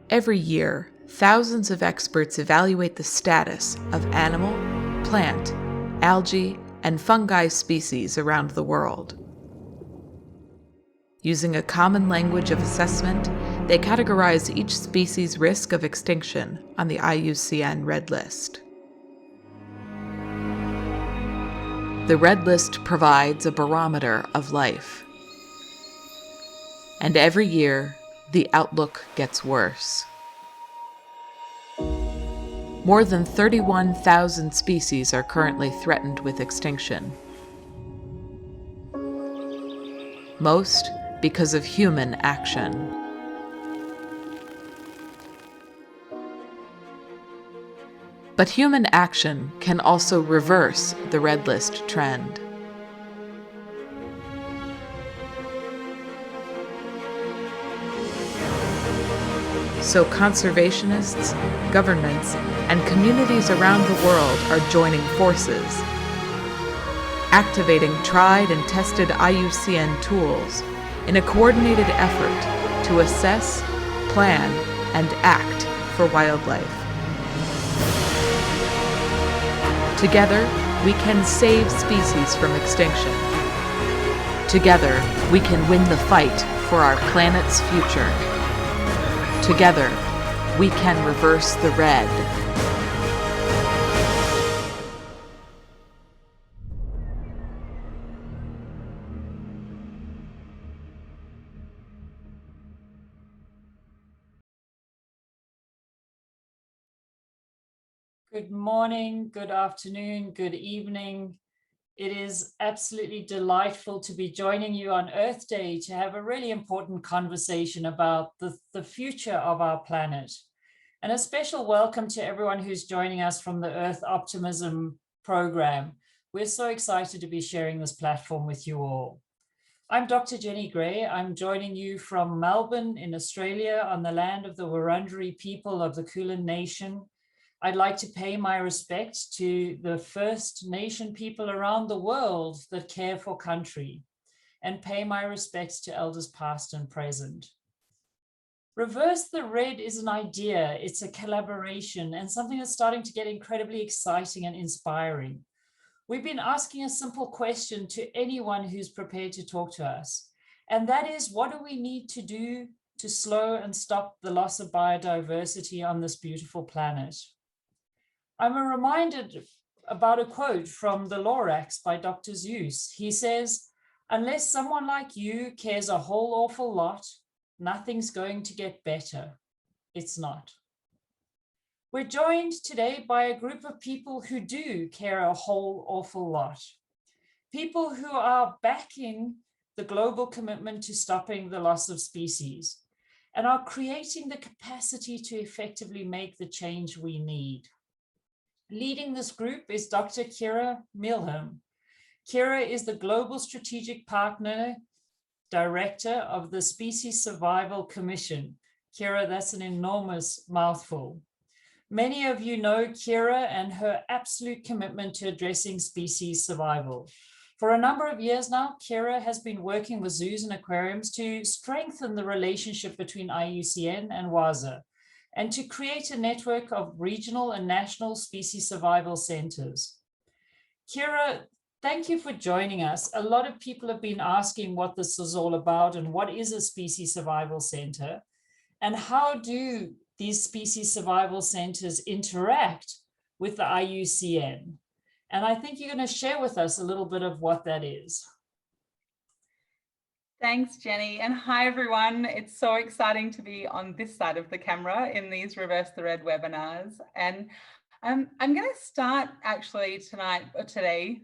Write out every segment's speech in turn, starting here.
Every year, thousands of experts evaluate the status of animal, plant, algae, and fungi species around the world. Using a common language of assessment, they categorize each species' risk of extinction on the IUCN Red List. The Red List provides a barometer of life. And every year, the outlook gets worse. More than 31,000 species are currently threatened with extinction. Most because of human action. But human action can also reverse the Red List trend. So conservationists, governments, and communities around the world are joining forces, activating tried and tested IUCN tools in a coordinated effort to assess, plan, and act for wildlife. Together, we can save species from extinction. Together, we can win the fight for our planet's future. Together, we can reverse the red. Good morning, good afternoon, good evening. It is absolutely delightful to be joining you on Earth Day to have a really important conversation about the future of our planet. And a special welcome to everyone who's joining us from the Earth Optimism program. We're so excited to be sharing this platform with you all. I'm Dr. Jenny Gray. I'm joining you from Melbourne in Australia on the land of the Wurundjeri people of the Kulin Nation. I'd like to pay my respects to the First Nation people around the world that care for country, and pay my respects to elders past and present. Reverse the Red is an idea, it's a collaboration, and something that's starting to get incredibly exciting and inspiring. We've been asking a simple question to anyone who's prepared to talk to us, and that is, what do we need to do to slow and stop the loss of biodiversity on this beautiful planet? I'm reminded about a quote from the Lorax by Dr. Zeus. He says, "Unless someone like you cares a whole awful lot, nothing's going to get better. It's not." We're joined today by a group of people who do care a whole awful lot. People who are backing the global commitment to stopping the loss of species and are creating the capacity to effectively make the change we need. Leading this group is Dr. Katarina Mileham. Kira is the Global Strategic Partner Director of the Species Survival Commission. Kira, that's an enormous mouthful. Many of you know Kira and her absolute commitment to addressing species survival. For a number of years now, Kira has been working with zoos and aquariums to strengthen the relationship between IUCN and WASA, and to create a network of regional and national species survival centers. Kira, thank you for joining us. A lot of people have been asking what this is all about and what is a species survival center, and how do these species survival centers interact with the IUCN? And I think you're going to share with us a little bit of what that is. Thanks, Jenny. And hi, everyone. It's so exciting to be on this side of the camera in these Reverse the Red webinars. And I'm going to start actually today,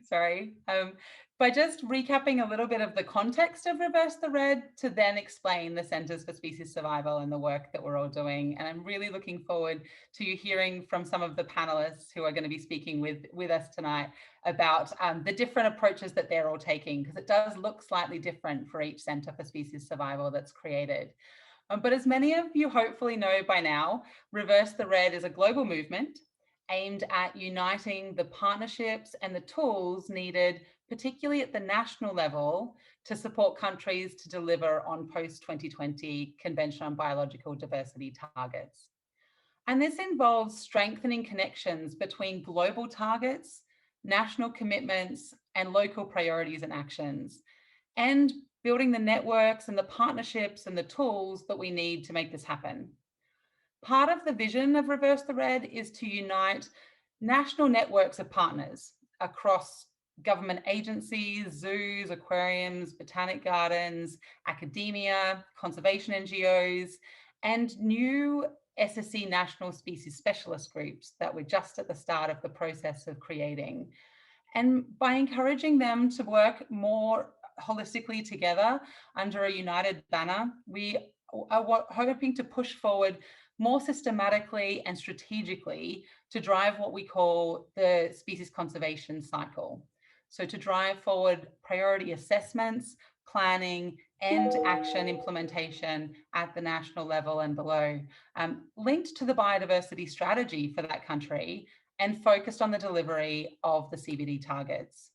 by just recapping a little bit of the context of Reverse the Red to then explain the Centers for Species Survival and the work that we're all doing. And I'm really looking forward to you hearing from some of the panelists who are going to be speaking with us tonight about the different approaches that they're all taking, because it does look slightly different for each Center for Species Survival that's created. But as many of you hopefully know by now, Reverse the Red is a global movement aimed at uniting the partnerships and the tools needed, particularly at the national level, to support countries to deliver on post-2020 Convention on Biological Diversity targets. And this involves strengthening connections between global targets, national commitments, and local priorities and actions, and building the networks and the partnerships and the tools that we need to make this happen. Part of the vision of Reverse the Red is to unite national networks of partners across government agencies, zoos, aquariums, botanic gardens, academia, conservation NGOs, and new SSC national species specialist groups that we're just at the start of the process of creating. And by encouraging them to work more holistically together under a united banner, we are hoping to push forward more systematically and strategically to drive what we call the species conservation cycle. So to drive forward priority assessments, planning, and action implementation at the national level and below, linked to the biodiversity strategy for that country and focused on the delivery of the CBD targets.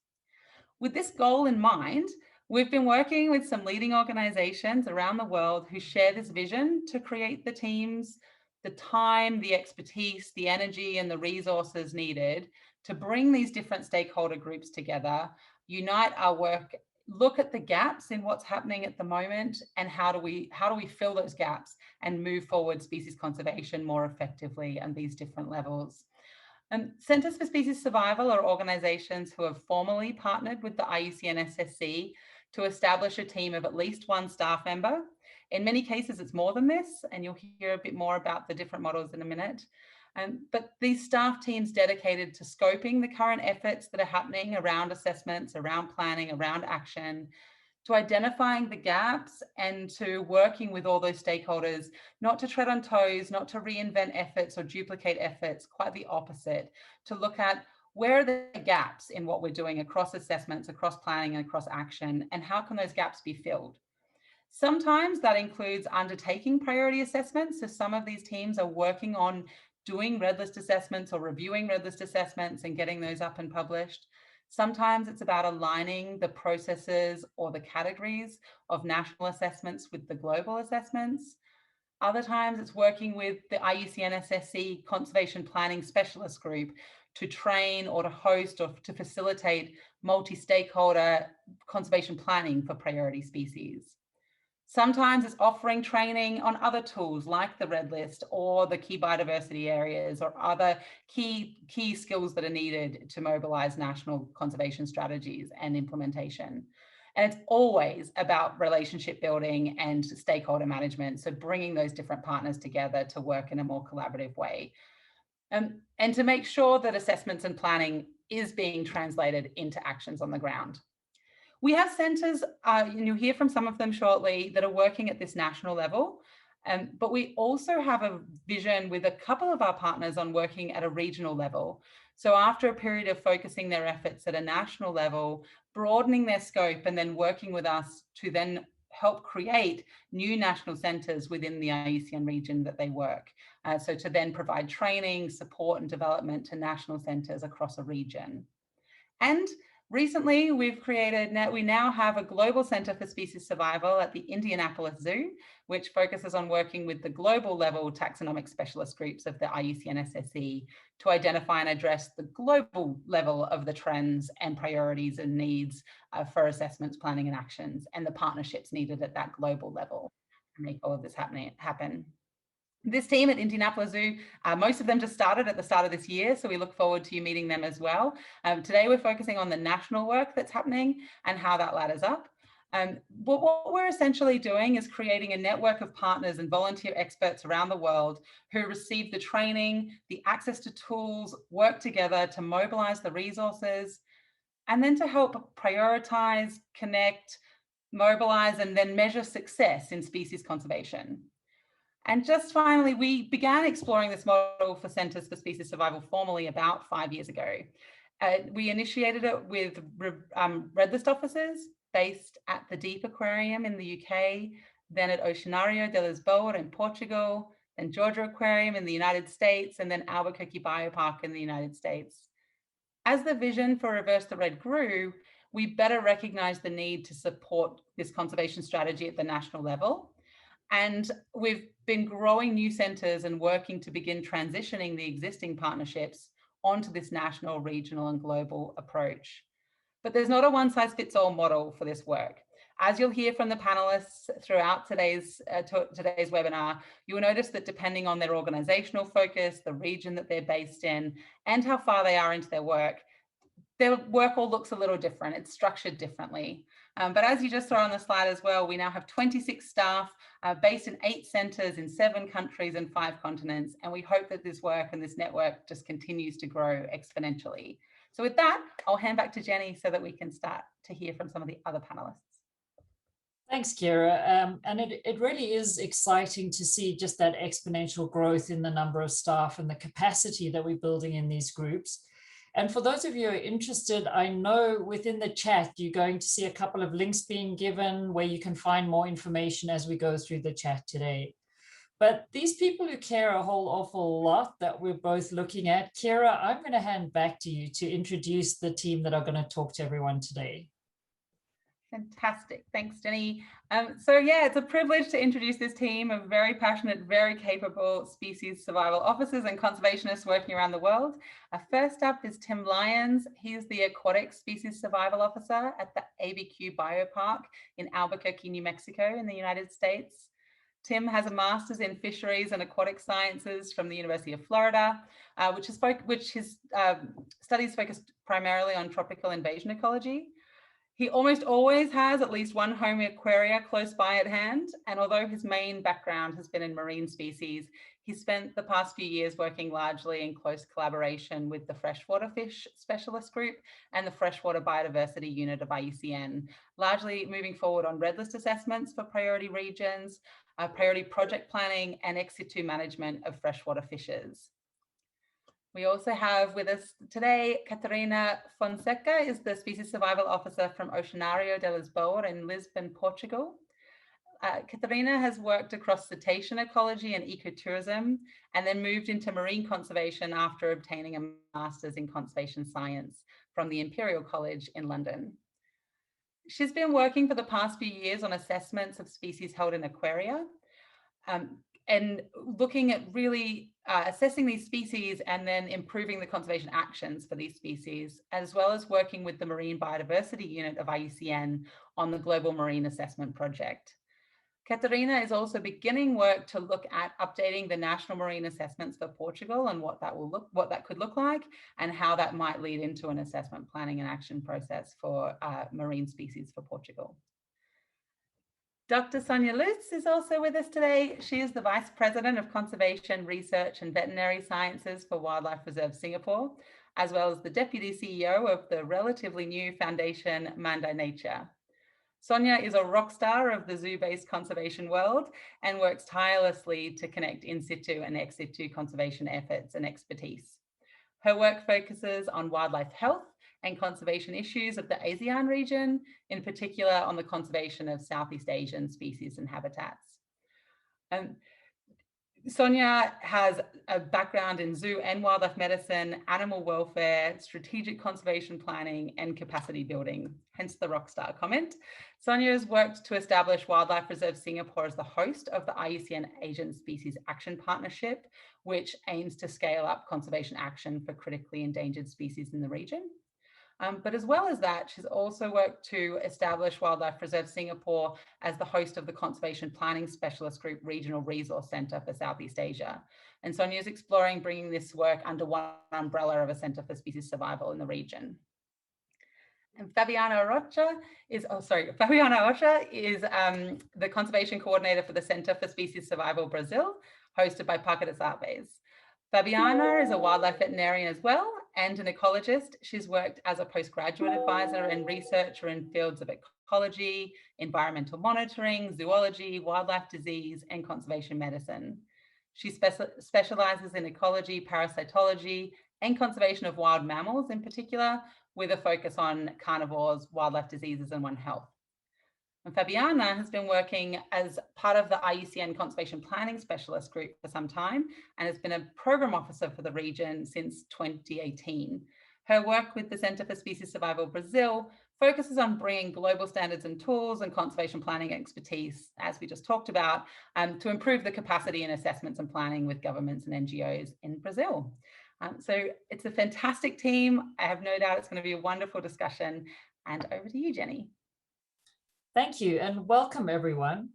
With this goal in mind, we've been working with some leading organizations around the world who share this vision to create the teams, the time, the expertise, the energy, and the resources needed to bring these different stakeholder groups together, unite our work, look at the gaps in what's happening at the moment, and how do we fill those gaps and move forward species conservation more effectively at these different levels. Centres for Species Survival are organisations who have formally partnered with the IUCN SSC to establish a team of at least one staff member. In many cases, it's more than this, and you'll hear a bit more about the different models in a minute. But these staff teams dedicated to scoping the current efforts that are happening around assessments, around planning, around action, to identifying the gaps and to working with all those stakeholders, not to tread on toes, not to reinvent efforts or duplicate efforts, quite the opposite, to look at where are the gaps in what we're doing across assessments, across planning, and across action, and how can those gaps be filled? Sometimes that includes undertaking priority assessments. So some of these teams are working on doing red list assessments or reviewing red list assessments and getting those up and published. Sometimes it's about aligning the processes or the categories of national assessments with the global assessments. Other times it's working with the IUCN SSC Conservation Planning Specialist Group to train or to host or to facilitate multi-stakeholder conservation planning for priority species. Sometimes it's offering training on other tools like the red list or the key biodiversity areas or other key skills that are needed to mobilize national conservation strategies and implementation. And it's always about relationship building and stakeholder management. So bringing those different partners together to work in a more collaborative way. And to make sure that assessments and planning is being translated into actions on the ground. We have centres, and you'll hear from some of them shortly, that are working at this national level, but we also have a vision with a couple of our partners on working at a regional level. So after a period of focusing their efforts at a national level, broadening their scope and then working with us to then help create new national centres within the IUCN region that they work. So to then provide training, support and development to national centres across a region. And recently, we now have a global centre for species survival at the Indianapolis Zoo, which focuses on working with the global level taxonomic specialist groups of the IUCN SSC to identify and address the global level of the trends and priorities and needs for assessments, planning and actions, and the partnerships needed at that global level to make all of this happen. This team at Indianapolis Zoo, most of them just started at the start of this year, so we look forward to you meeting them as well. Today we're focusing on the national work that's happening and how that ladders up. But what we're essentially doing is creating a network of partners and volunteer experts around the world who receive the training, the access to tools, work together to mobilize the resources, and then to help prioritize, connect, mobilize, and then measure success in species conservation. And just finally, we began exploring this model for Centres for Species Survival formally about 5 years ago. We initiated it with red list officers based at the Deep Aquarium in the UK, then at Oceanario de Lisboa in Portugal, then Georgia Aquarium in the United States, and then ABQ BioPark in the United States. As the vision for Reverse the Red grew, we better recognize the need to support this conservation strategy at the national level. And we've been growing new centres and working to begin transitioning the existing partnerships onto this national, regional and global approach. But there's not a one-size-fits-all model for this work. As you'll hear from the panelists throughout today's webinar, you will notice that depending on their organisational focus, the region that they're based in, and how far they are into their work all looks a little different. It's structured differently. But as you just saw on the slide as well, we now have 26 staff based in 8 centres in 7 countries and 5 continents. And we hope that this work and this network just continues to grow exponentially. So with that, I'll hand back to Jenny so that we can start to hear from some of the other panelists. Thanks, Kira. And it really is exciting to see just that exponential growth in the number of staff and the capacity that we're building in these groups. And for those of you who are interested, I know within the chat, you're going to see a couple of links being given where you can find more information as we go through the chat today. But these people who care a whole awful lot that we're both looking at, Kira, I'm going to hand back to you to introduce the team that are going to talk to everyone today. Fantastic. Thanks, Jenny. So yeah, it's a privilege to introduce this team of very passionate, very capable species survival officers and conservationists working around the world. First up is Tim Lyons. He's the Aquatic Species Survival Officer at the ABQ BioPark in Albuquerque, New Mexico in the United States. Tim has a master's in fisheries and aquatic sciences from the University of Florida, which his studies focused primarily on tropical invasion ecology. He almost always has at least one home aquaria close by at hand. And although his main background has been in marine species, he spent the past few years working largely in close collaboration with the Freshwater Fish Specialist Group and the Freshwater Biodiversity Unit of IUCN, largely moving forward on red list assessments for priority regions, priority project planning and ex situ management of freshwater fishes. We also have with us today, Katarina Fonseca is the Species Survival Officer from Oceanario de Lisboa in Lisbon, Portugal. Katarina has worked across cetacean ecology and ecotourism, and then moved into marine conservation after obtaining a master's in conservation science from the Imperial College in London. She's been working for the past few years on assessments of species held in aquaria, and looking at really assessing these species and then improving the conservation actions for these species, as well as working with the Marine Biodiversity Unit of IUCN on the Global Marine Assessment Project. Catarina is also beginning work to look at updating the national marine assessments for Portugal and what that could look like, and how that might lead into an assessment planning and action process for marine species for Portugal. Dr. Sonja Lutz is also with us today. She is the Vice President of Conservation, Research and Veterinary Sciences for Wildlife Reserve Singapore, as well as the Deputy CEO of the relatively new foundation Mandai Nature. Sonja is a rock star of the zoo-based conservation world and works tirelessly to connect in situ and ex situ conservation efforts and expertise. Her work focuses on wildlife health and conservation issues of the ASEAN region, in particular on the conservation of Southeast Asian species and habitats. Sonja has a background in zoo and wildlife medicine, animal welfare, strategic conservation planning, and capacity building, hence the rockstar comment. Sonja has worked to establish Wildlife Reserve Singapore as the host of the IUCN Asian Species Action Partnership, which aims to scale up conservation action for critically endangered species in the region. But as well as that, she's also worked to establish Wildlife Reserve Singapore as the host of the Conservation Planning Specialist Group Regional Resource Centre for Southeast Asia. And Sonja is exploring bringing this work under one umbrella of a Centre for Species Survival in the region. And Fabiana Rocha is the Conservation Coordinator for the Centre for Species Survival Brazil, hosted by Parque das Aves. Fabiana is a wildlife veterinarian as well and an ecologist. She's worked as a postgraduate advisor and researcher in fields of ecology, environmental monitoring, zoology, wildlife disease, and conservation medicine. She specializes in ecology, parasitology, and conservation of wild mammals in particular, with a focus on carnivores, wildlife diseases, and One Health. And Fabiana has been working as part of the IUCN Conservation Planning Specialist Group for some time and has been a program officer for the region since 2018. Her work with the Centre for Species Survival Brazil focuses on bringing global standards and tools and conservation planning expertise, as we just talked about, to improve the capacity and assessments and planning with governments and NGOs in Brazil. So it's a fantastic team. I have no doubt it's going to be a wonderful discussion. And over to you, Jenny. Thank you, and welcome everyone.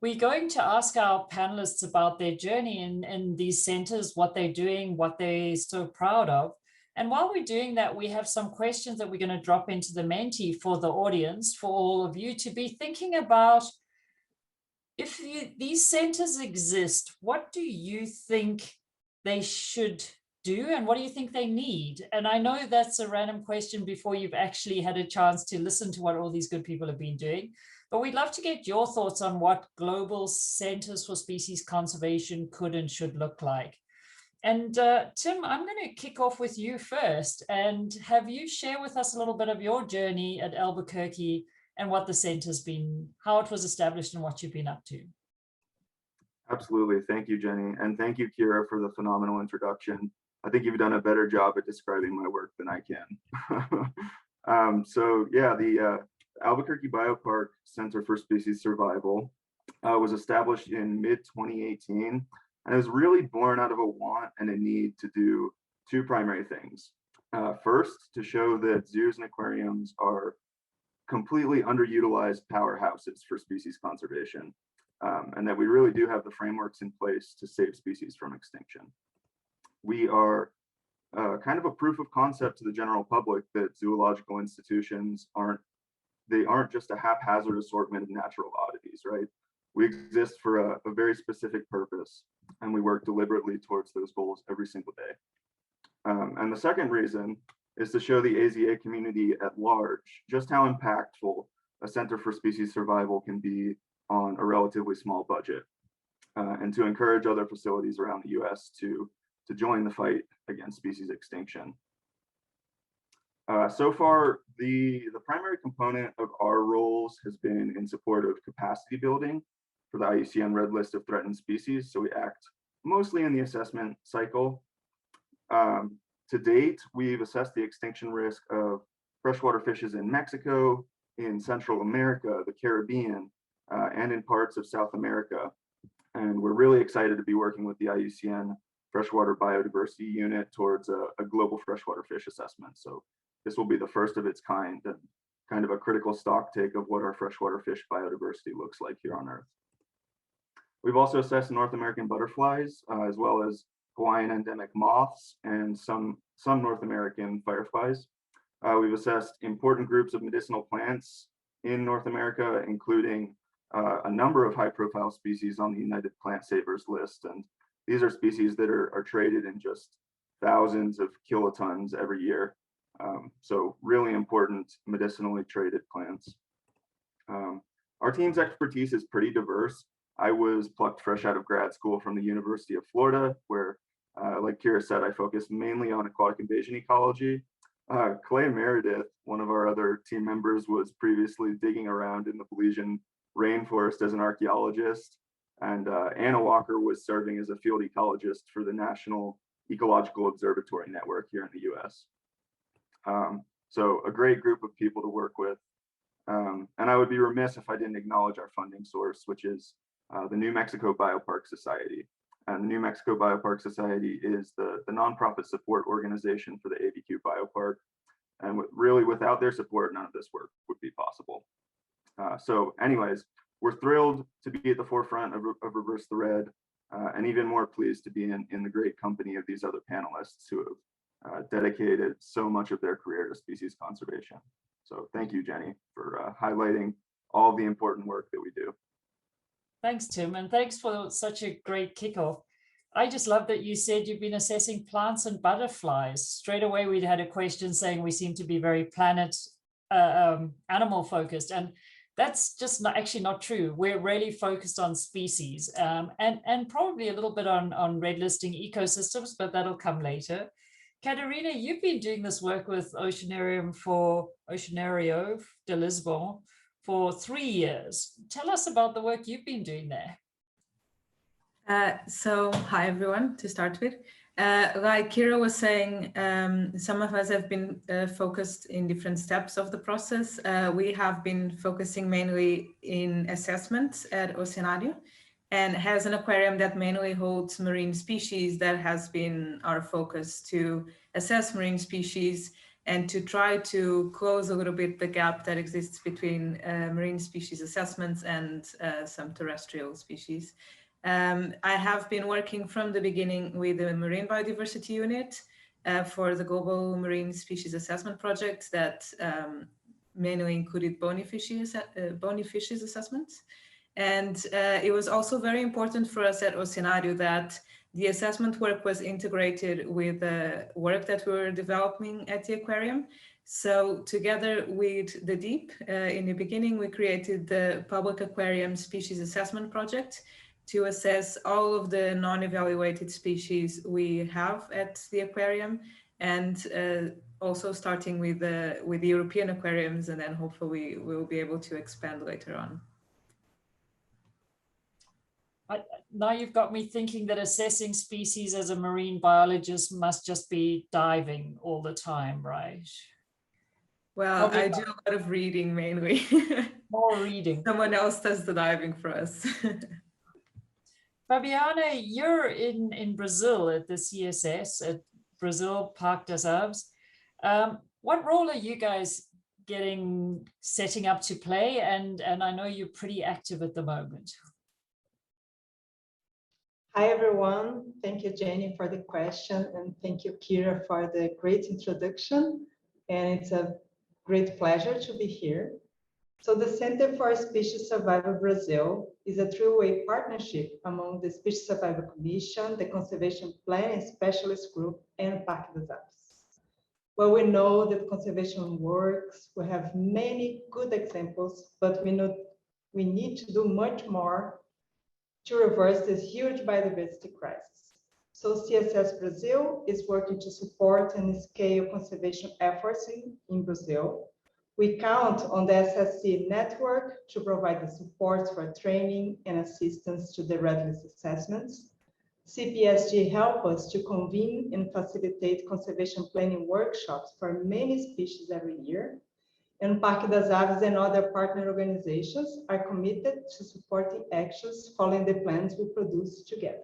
We're going to ask our panelists about their journey in these centers, what they're doing, what they're so proud of. And while we're doing that, we have some questions that we're going to drop into the Menti for the audience, for all of you to be thinking about. If these centers exist, what do you think they should do, and what do you think they need? And I know that's a random question before you've actually had a chance to listen to what all these good people have been doing, but we'd love to get your thoughts on what global centers for species conservation could and should look like. And Tim, I'm going to kick off with you first and have you share with us a little bit of your journey at Albuquerque and what the center's been, how it was established and what you've been up to. Absolutely. Thank you, Jenny. And thank you, Kira, for the phenomenal introduction. I think you've done a better job at describing my work than I can. So yeah, the Albuquerque BioPark Center for Species Survival was established in mid-2018, and it was really born out of a want and a need to do two primary things. First, to show that zoos and aquariums are completely underutilized powerhouses for species conservation, and that we really do have the frameworks in place to save species from extinction. We are kind of a proof of concept to the general public that zoological institutions aren't just a haphazard assortment of natural oddities, right? We exist for a very specific purpose, and we work deliberately towards those goals every single day. And the second reason is to show the AZA community at large just how impactful a Center for Species Survival can be on a relatively small budget, and to encourage other facilities around the US to join the fight against species extinction. So far, the primary component of our roles has been in support of capacity building for the IUCN Red List of Threatened Species. So we act mostly in the assessment cycle. To date, we've assessed the extinction risk of freshwater fishes in Mexico, in Central America, the Caribbean, and in parts of South America. And we're really excited to be working with the IUCN Freshwater Biodiversity Unit towards a global freshwater fish assessment. So this will be the first of its kind and kind of a critical stock take of what our freshwater fish biodiversity looks like here on Earth. We've also assessed North American butterflies, as well as Hawaiian endemic moths and some North American fireflies. We've assessed important groups of medicinal plants in North America, including a number of high-profile species on the United Plant Savers list. And these are species that are traded in just thousands of kilotons every year. So really important medicinally traded plants. Our team's expertise is pretty diverse. I was plucked fresh out of grad school from the University of Florida, where, like Kira said, I focus mainly on aquatic invasion ecology. Clay Meredith, one of our other team members, was previously digging around in the Belizean rainforest as an archaeologist. And Anna Walker was serving as a field ecologist for the National Ecological Observatory Network here in the US. So a great group of people to work with. And I would be remiss if I didn't acknowledge our funding source, which is the New Mexico BioPark Society. And the New Mexico BioPark Society is the nonprofit support organization for the ABQ BioPark. And really, without their support, none of this work would be possible. So anyways, we're thrilled to be at the forefront of Reverse the Red, and even more pleased to be in the great company of these other panelists who have dedicated so much of their career to species conservation. So thank you, Jenny, for highlighting all the important work that we do. Thanks, Tim, and thanks for such a great kickoff. I just love that you said you've been assessing plants and butterflies. Straight away, we'd had a question saying we seem to be very planet animal focused, and that's just actually not true. We're really focused on species and probably a little bit on red listing ecosystems, but that'll come later. Catarina, you've been doing this work with Oceanario de Lisboa for 3 years. Tell us about the work you've been doing there. So hi everyone, to start with. Like Kira was saying, some of us have been focused in different steps of the process. We have been focusing mainly in assessments at Oceanario, and has an aquarium that mainly holds marine species. That has been our focus, to assess marine species and to try to close a little bit the gap that exists between marine species assessments and some terrestrial species. I have been working from the beginning with the Marine Biodiversity Unit for the Global Marine Species Assessment Project that mainly included bony fishes assessments. And it was also very important for us at Oceanario that the assessment work was integrated with the work that we were developing at the aquarium. So together with the DEEP, in the beginning, we created the Public Aquarium Species Assessment Project to assess all of the non-evaluated species we have at the aquarium, and also starting with the European aquariums, and then hopefully we'll be able to expand later on. Now you've got me thinking that assessing species as a marine biologist must just be diving all the time, right? Well, I do a lot of reading mainly. More reading. Someone else does the diving for us. Fabiana, you're in Brazil at the CSS, at Brazil Parque das Aves. What role are you guys setting up to play? And I know you're pretty active at the moment. Hi, everyone. Thank you, Jenny, for the question. And thank you, Kira, for the great introduction. And it's a great pleasure to be here. So the Center for Species Survival Brazil is a three-way partnership among the Species Survival Commission, the Conservation Planning Specialist Group, and Parque das Aves. Well, we know that conservation works. We have many good examples, but we need to do much more to reverse this huge biodiversity crisis. So CSS Brazil is working to support and scale conservation efforts in Brazil. We count on the SSC network to provide the support for training and assistance to the red list assessments. CPSG help us to convene and facilitate conservation planning workshops for many species every year. And Parque das Aves and other partner organizations are committed to supporting actions following the plans we produce together.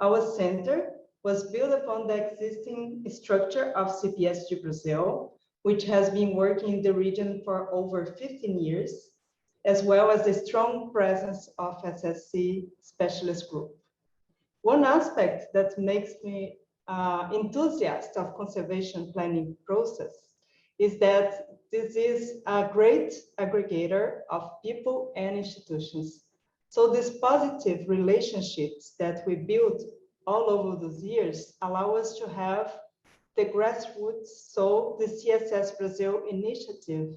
Our center was built upon the existing structure of CPSG Brazil, which has been working in the region for over 15 years, as well as the strong presence of SSC specialist group. One aspect that makes me enthusiastic of conservation planning process is that this is a great aggregator of people and institutions. So these positive relationships that we built all over those years allow us to have the grassroots, so the CSS Brazil initiative,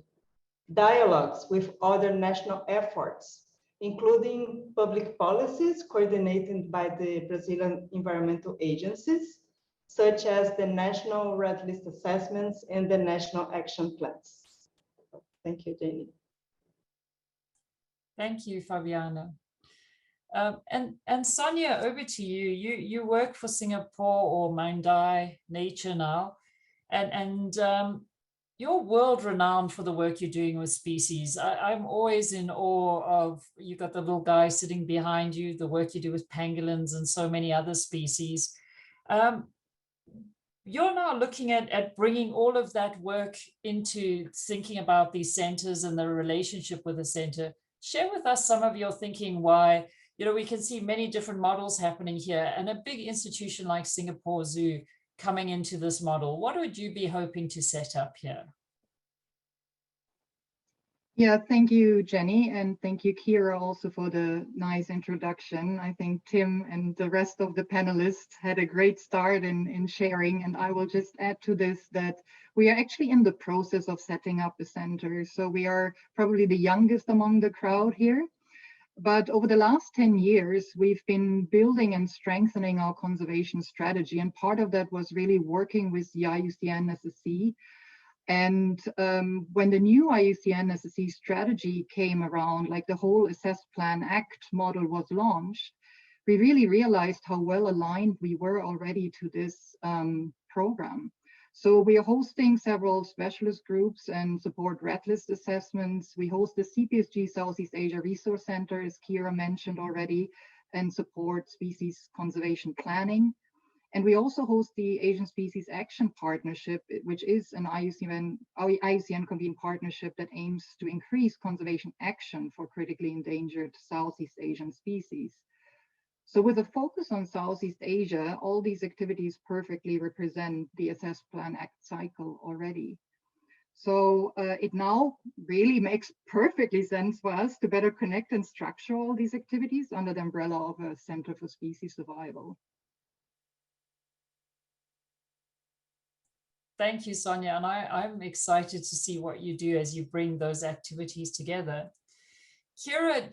dialogues with other national efforts, including public policies coordinated by the Brazilian environmental agencies, such as the National Red List Assessments and the National Action Plans. Thank you, Jenny. Thank you, Fabiana. And Sonja, over to you. You work for Singapore or Mandai Nature now, and you're world renowned for the work you're doing with species. I'm always in awe of, you've got the little guy sitting behind you, the work you do with pangolins and so many other species. You're now looking at bringing all of that work into thinking about these centers and the relationship with the center. Share with us some of your thinking why, we can see many different models happening here, and a big institution like Singapore Zoo coming into this model. What would you be hoping to set up here? Yeah, thank you, Jenny, and thank you, Kira, also for the nice introduction. I think Tim and the rest of the panelists had a great start in sharing, and I will just add to this that we are actually in the process of setting up a center. So we are probably the youngest among the crowd here. But over the last 10 years, we've been building and strengthening our conservation strategy. And part of that was really working with the IUCN SSC. And when the new IUCN SSC strategy came around, like the whole Assess Plan Act model was launched, we really realized how well aligned we were already to this program. So we are hosting several specialist groups and support red list assessments. We host the CPSG Southeast Asia Resource Center, as Kira mentioned already, and support species conservation planning. And we also host the Asian Species Action Partnership, which is an IUCN convened partnership that aims to increase conservation action for critically endangered Southeast Asian species. So with a focus on Southeast Asia, all these activities perfectly represent the Assess Plan Act cycle already. So it now really makes perfectly sense for us to better connect and structure all these activities under the umbrella of a Center for Species Survival. Thank you, Sonja. And I'm excited to see what you do as you bring those activities together. Kira,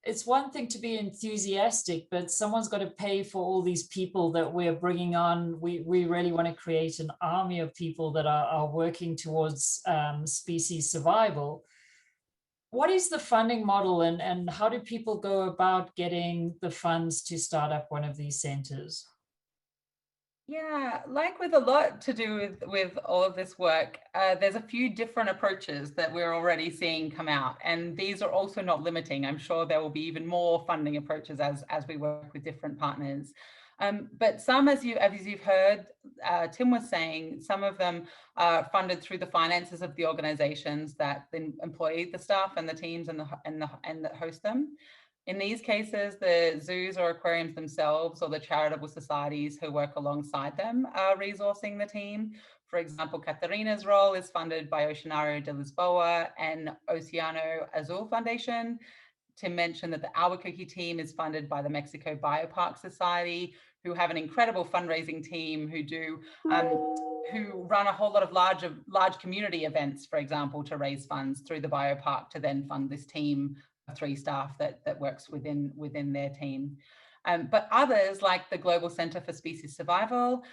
it's one thing to be enthusiastic, but someone's got to pay for all these people that we're bringing on. We really want to create an army of people that are working towards species survival. What is the funding model, and how do people go about getting the funds to start up one of these centers? Yeah, like with a lot to do with all of this work, there's a few different approaches that we're already seeing come out, and these are also not limiting. I'm sure there will be even more funding approaches as we work with different partners. But some, as you've heard, Tim was saying, some of them are funded through the finances of the organizations that employ the staff and the teams and that host them. In these cases, the zoos or aquariums themselves or the charitable societies who work alongside them are resourcing the team. For example, Catarina's role is funded by Oceanario de Lisboa and Oceano Azul Foundation. Tim mentioned that the Albuquerque team is funded by the Mexico BioPark Society, who have an incredible fundraising team who run a whole lot of large community events, for example, to raise funds through the biopark to then fund this team of 3 staff that works within their team. But others, like the Global Center for Species Survival,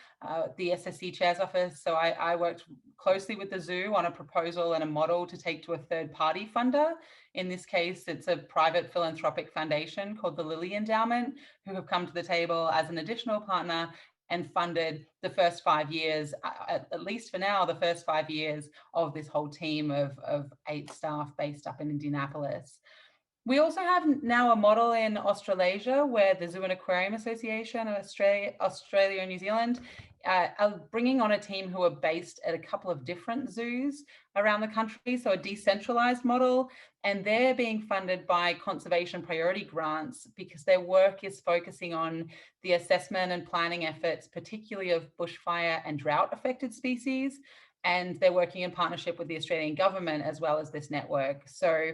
the SSC Chair's Office. So I worked closely with the zoo on a proposal and a model to take to a third-party funder. In this case, it's a private philanthropic foundation called the Lilly Endowment, who have come to the table as an additional partner and funded the first 5 years, at least for now, the first 5 years of this whole team of 8 staff based up in Indianapolis. We also have now a model in Australasia where the Zoo and Aquarium Association of Australia and New Zealand are bringing on a team who are based at a couple of different zoos around the country, so a decentralized model, and they're being funded by conservation priority grants because their work is focusing on the assessment and planning efforts, particularly of bushfire and drought affected species. And they're working in partnership with the Australian government as well as this network. So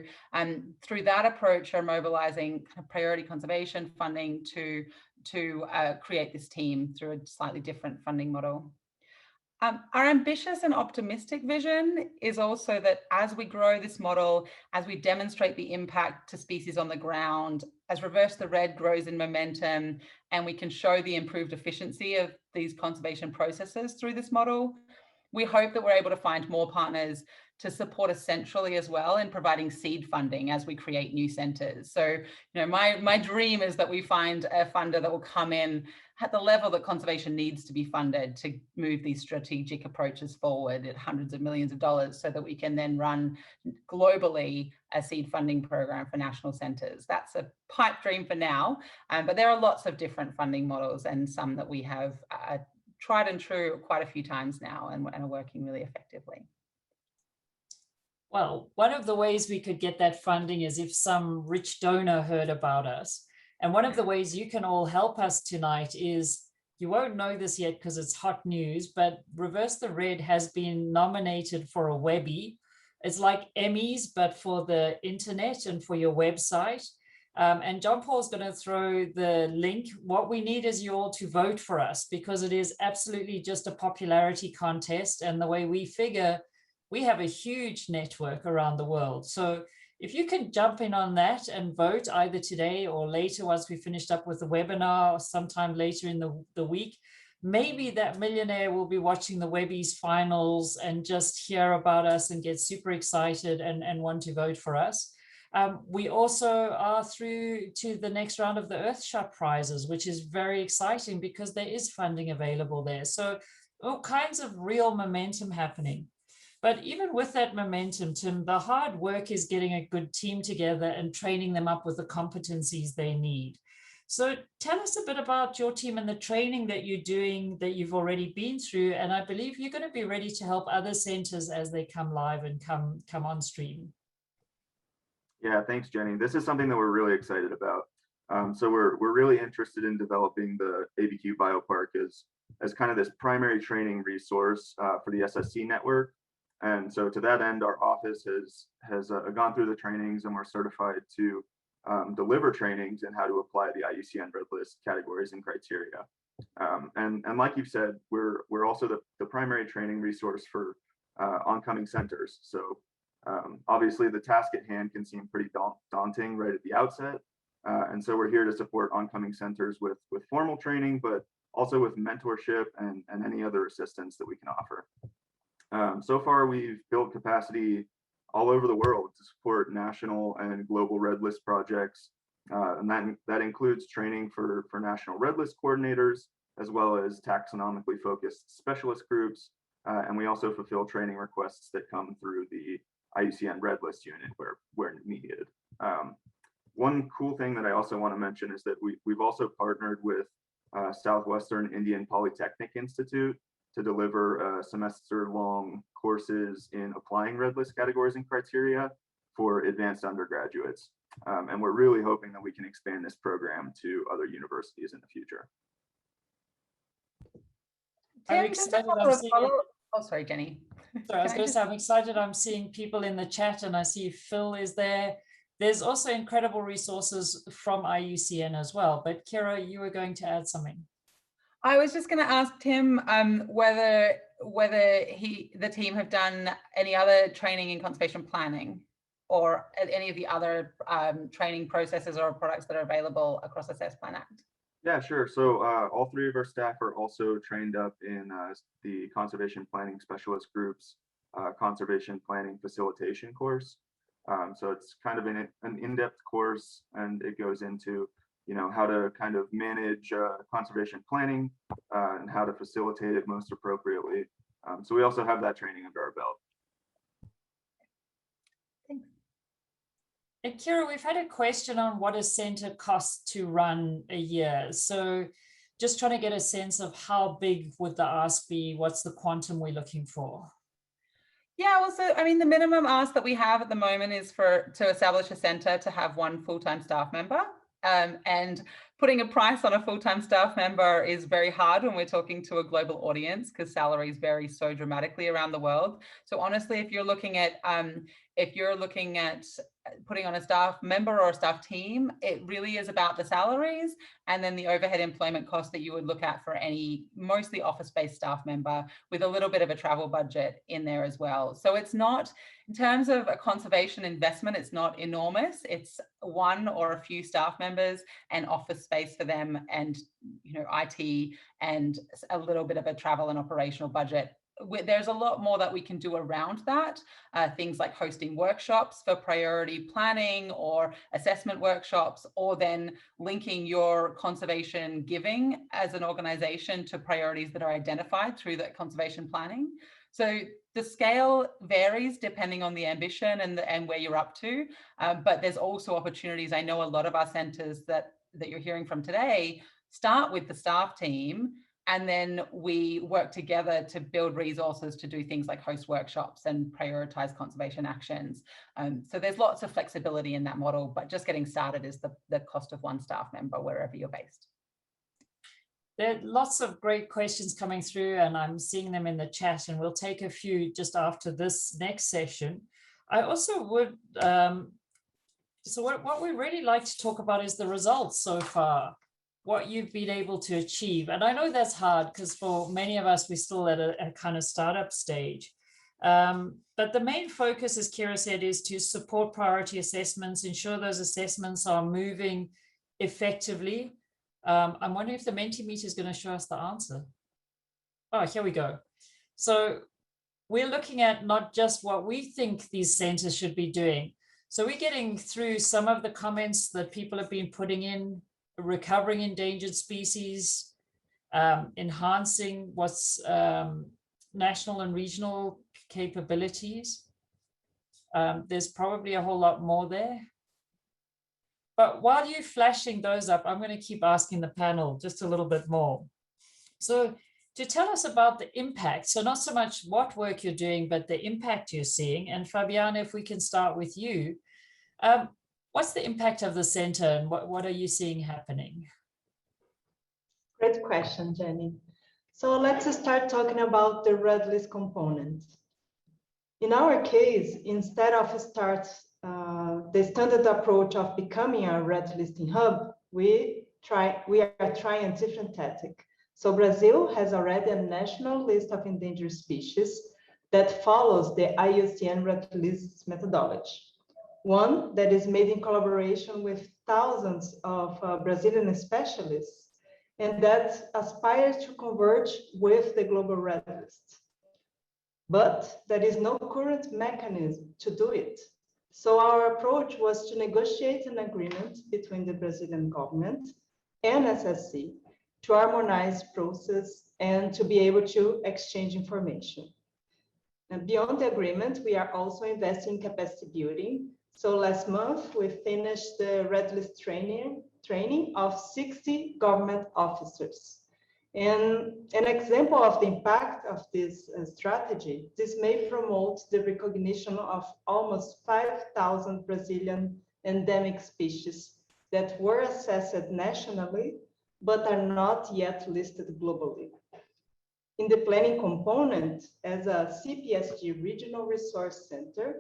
through that approach, are mobilizing priority conservation funding to create this team through a slightly different funding model. Our ambitious and optimistic vision is also that as we grow this model, as we demonstrate the impact to species on the ground, as Reverse the Red grows in momentum, and we can show the improved efficiency of these conservation processes through this model, we hope that we're able to find more partners to support us centrally as well in providing seed funding as we create new centers. So, my dream is that we find a funder that will come in at the level that conservation needs to be funded to move these strategic approaches forward at hundreds of millions of dollars so that we can then run globally a seed funding program for national centers. That's a pipe dream for now, but there are lots of different funding models and some that we have tried and true quite a few times now and are working really effectively. Well, one of the ways we could get that funding is if some rich donor heard about us. And one of the ways you can all help us tonight is, you won't know this yet because it's hot news, but Reverse the Red has been nominated for a Webby. It's like Emmys, but for the internet and for your website. And John Paul's going to throw the link. What we need is you all to vote for us, because it is absolutely just a popularity contest. And the way we figure, we have a huge network around the world. So if you can jump in on that and vote either today or later once we finished up with the webinar or sometime later in the week, maybe that millionaire will be watching the Webby's finals and just hear about us and get super excited and want to vote for us. We also are through to the next round of the Earthshot prizes, which is very exciting because there is funding available there. So all kinds of real momentum happening. But even with that momentum, Tim, the hard work is getting a good team together and training them up with the competencies they need. So tell us a bit about your team and the training that you're doing that you've already been through. And I believe you're going to be ready to help other centers as they come live and come on stream. Yeah, thanks, Jenny. This is something that we're really excited about. So we're really interested in developing the ABQ BioPark as kind of this primary training resource for the SSC network. And so to that end, our office has gone through the trainings, and we're certified to deliver trainings in how to apply the IUCN Red List categories and criteria. And like you've said, we're also the primary training resource for oncoming centers. So obviously the task at hand can seem pretty daunting right at the outset. And so we're here to support oncoming centers with formal training, but also with mentorship and any other assistance that we can offer. So far, we've built capacity all over the world to support national and global Red List projects. And that includes training for national Red List coordinators, as well as taxonomically focused specialist groups. And we also fulfill training requests that come through the IUCN Red List unit where needed. One cool thing that I also want to mention is that we've also partnered with Southwestern Indian Polytechnic Institute to deliver semester-long courses in applying Red List categories and criteria for advanced undergraduates. And we're really hoping that we can expand this program to other universities in the future. I'm Tim, just a excited. couple of oh, sorry, Jenny. Sorry, I was going to say, I'm excited. I'm seeing people in the chat, and I see Phil is there. There's also incredible resources from IUCN as well. But Kira, you were going to add something. I was just going to ask Tim whether the team have done any other training in conservation planning or any of the other training processes or products that are available across the Assess Plan Act. Yeah, sure. So all three of our staff are also trained up in the Conservation Planning Specialist Group's Conservation Planning Facilitation course. So it's kind of an in-depth course, and it goes into how to kind of manage conservation planning and how to facilitate it most appropriately. So we also have that training under our belt. Thanks. And Kira, we've had a question on what a center costs to run a year. So just trying to get a sense of how big would the ask be? What's the quantum we're looking for? Yeah, well, so I mean, the minimum ask that we have at the moment is to establish a center to have one full-time staff member. And putting a price on a full-time staff member is very hard when we're talking to a global audience because salaries vary so dramatically around the world. So honestly, if you're looking at putting on a staff member or a staff team, it really is about the salaries and then the overhead employment cost that you would look at for any mostly office-based staff member with a little bit of a travel budget in there as well. So it's not, in terms of a conservation investment, it's not enormous. It's one or a few staff members and office space for them and IT and a little bit of a travel and operational budget. There's a lot more that we can do around that. Things like hosting workshops for priority planning or assessment workshops, or then linking your conservation giving as an organization to priorities that are identified through that conservation planning. So the scale varies depending on the ambition and where you're up to, but there's also opportunities. I know a lot of our centers that you're hearing from today start with the staff team, and then we work together to build resources to do things like host workshops and prioritize conservation actions. So there's lots of flexibility in that model, but just getting started is the cost of one staff member wherever you're based. There are lots of great questions coming through, and I'm seeing them in the chat, and we'll take a few just after this next session. I also would, so what we really like to talk about is the results so far, what you've been able to achieve. And I know that's hard because for many of us, we're still at a kind of startup stage. But the main focus, as Kira said, is to support priority assessments, ensure those assessments are moving effectively. I'm wondering if the Mentimeter is going to show us the answer. Oh, here we go. So we're looking at not just what we think these centers should be doing. So we're getting through some of the comments that people have been putting in, recovering endangered species, enhancing what's national and regional capabilities. There's probably a whole lot more there. But while you're flashing those up, I'm going to keep asking the panel just a little bit more. So to tell us about the impact, so not so much what work you're doing, but the impact you're seeing. And Fabiana, if we can start with you, what's the impact of the center and what are you seeing happening? Great question, Jenny. So let's start talking about the red list component. In our case, instead of the standard approach of becoming a red listing hub, we are trying a different tactic. So Brazil has already a national list of endangered species that follows the IUCN red list methodology. One that is made in collaboration with thousands of Brazilian specialists and that aspires to converge with the global red list. But there is no current mechanism to do it. So our approach was to negotiate an agreement between the Brazilian government and SSC to harmonize process and to be able to exchange information. And beyond the agreement, we are also investing in capacity building. So last month, we finished the red list training of 60 government officers. And an example of the impact of this strategy, this may promote the recognition of almost 5,000 Brazilian endemic species that were assessed nationally, but are not yet listed globally. In the planning component, as a CPSG Regional Resource Center,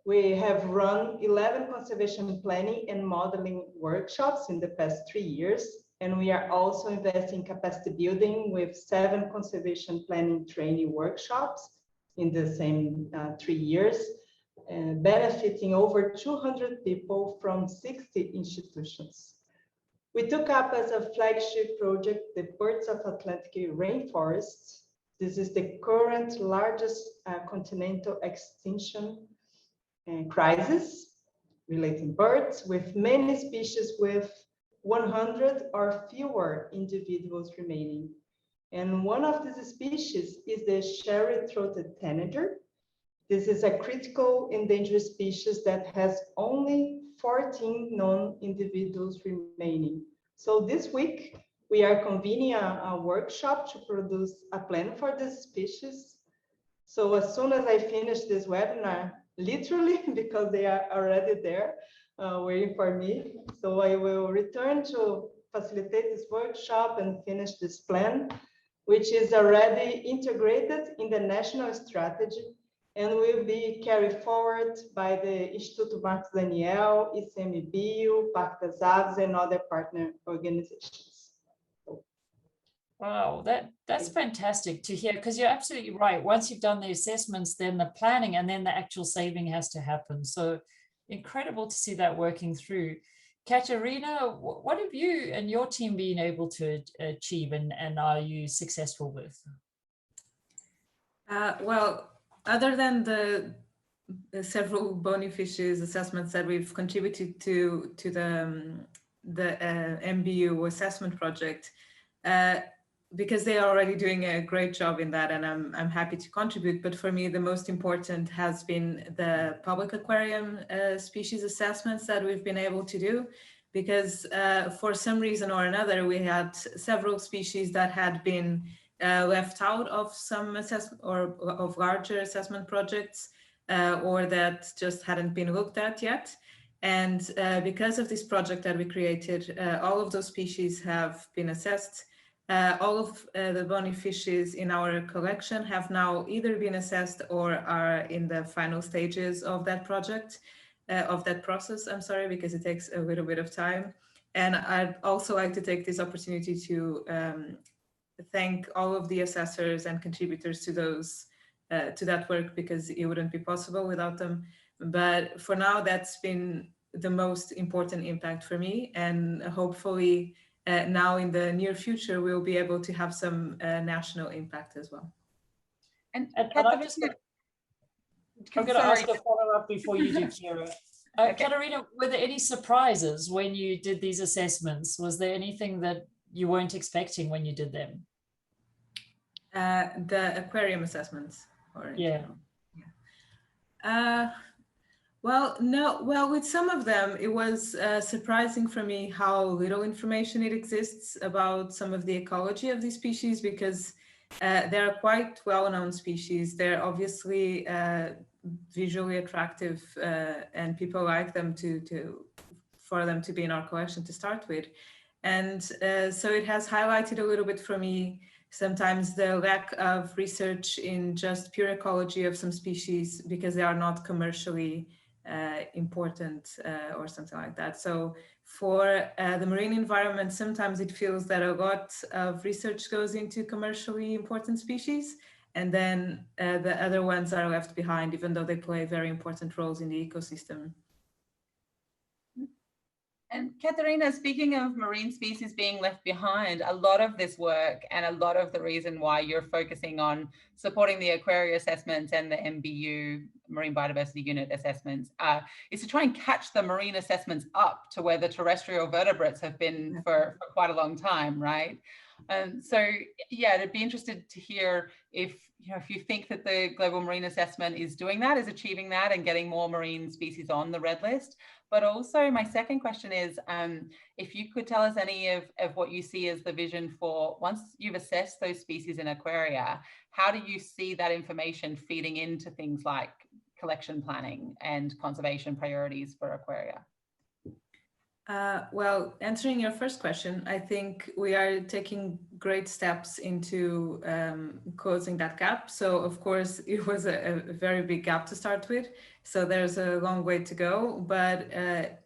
we have run 11 conservation planning and modeling workshops in the past 3 years. And we are also investing in capacity building with 7 conservation planning training workshops in the same 3 years, benefiting over 200 people from 60 institutions. We took up as a flagship project the Birds of Atlantic Rainforests. This is the current largest continental extinction crisis relating birds, with many species with 100 or fewer individuals remaining. And one of these species is the cherry-throated tanager. This is a critical endangered species that has only 14 known individuals remaining. So this week, we are convening a workshop to produce a plan for this species. So as soon as I finish this webinar, literally, because they are already there, waiting for me. So I will return to facilitate this workshop and finish this plan, which is already integrated in the national strategy and will be carried forward by the Instituto Marcos Daniel, ICMBio, Parque das Aves, and other partner organizations. Wow, that's fantastic to hear, because you're absolutely right. Once you've done the assessments, then the planning and then the actual saving has to happen. So incredible to see that working through. Katarina, what have you and your team been able to achieve and are you successful with? Well, other than the several bony fishes assessments that we've contributed to the MBU assessment project, because they are already doing a great job in that, and I'm happy to contribute. But for me, the most important has been the public aquarium species assessments that we've been able to do, because for some reason or another, we had several species that had been left out of some assessment or of larger assessment projects, or that just hadn't been looked at yet. And because of this project that we created, all of those species have been assessed. All of the bony fishes in our collection have now either been assessed or are in the final stages of that project, of that process, I'm sorry, because it takes a little bit of time. And I'd also like to take this opportunity to thank all of the assessors and contributors to those, to that work, because it wouldn't be possible without them. But for now, that's been the most important impact for me, and hopefully now in the near future, we'll be able to have some national impact as well. And I'm going to ask a follow-up before you do, Kira. Okay. Katarina, were there any surprises when you did these assessments? Was there anything that you weren't expecting when you did them? The aquarium assessments, or in Yeah. general? Yeah. Well, no. Well, with some of them, it was surprising for me how little information it exists about some of the ecology of these species, because they're quite well-known species. They're obviously visually attractive, and people like them for them to be in our collection to start with. And so it has highlighted a little bit for me sometimes the lack of research in just pure ecology of some species because they are not commercially important or something like that. So for the marine environment, sometimes it feels that a lot of research goes into commercially important species, and then the other ones are left behind, even though they play very important roles in the ecosystem. And Katarina, speaking of marine species being left behind, a lot of this work and a lot of the reason why you're focusing on supporting the aquaria assessments and the MBU, Marine Biodiversity Unit assessments, is to try and catch the marine assessments up to where the terrestrial vertebrates have been for quite a long time, right? So yeah, I'd be interested to hear if you think that the Global Marine Assessment is doing that, is achieving that and getting more marine species on the red list. But also my second question is, if you could tell us any of what you see as the vision for, once you've assessed those species in aquaria, how do you see that information feeding into things like collection planning and conservation priorities for aquaria? Well, answering your first question, I think we are taking great steps into closing that gap. So of course, it was a very big gap to start with. So there's a long way to go. But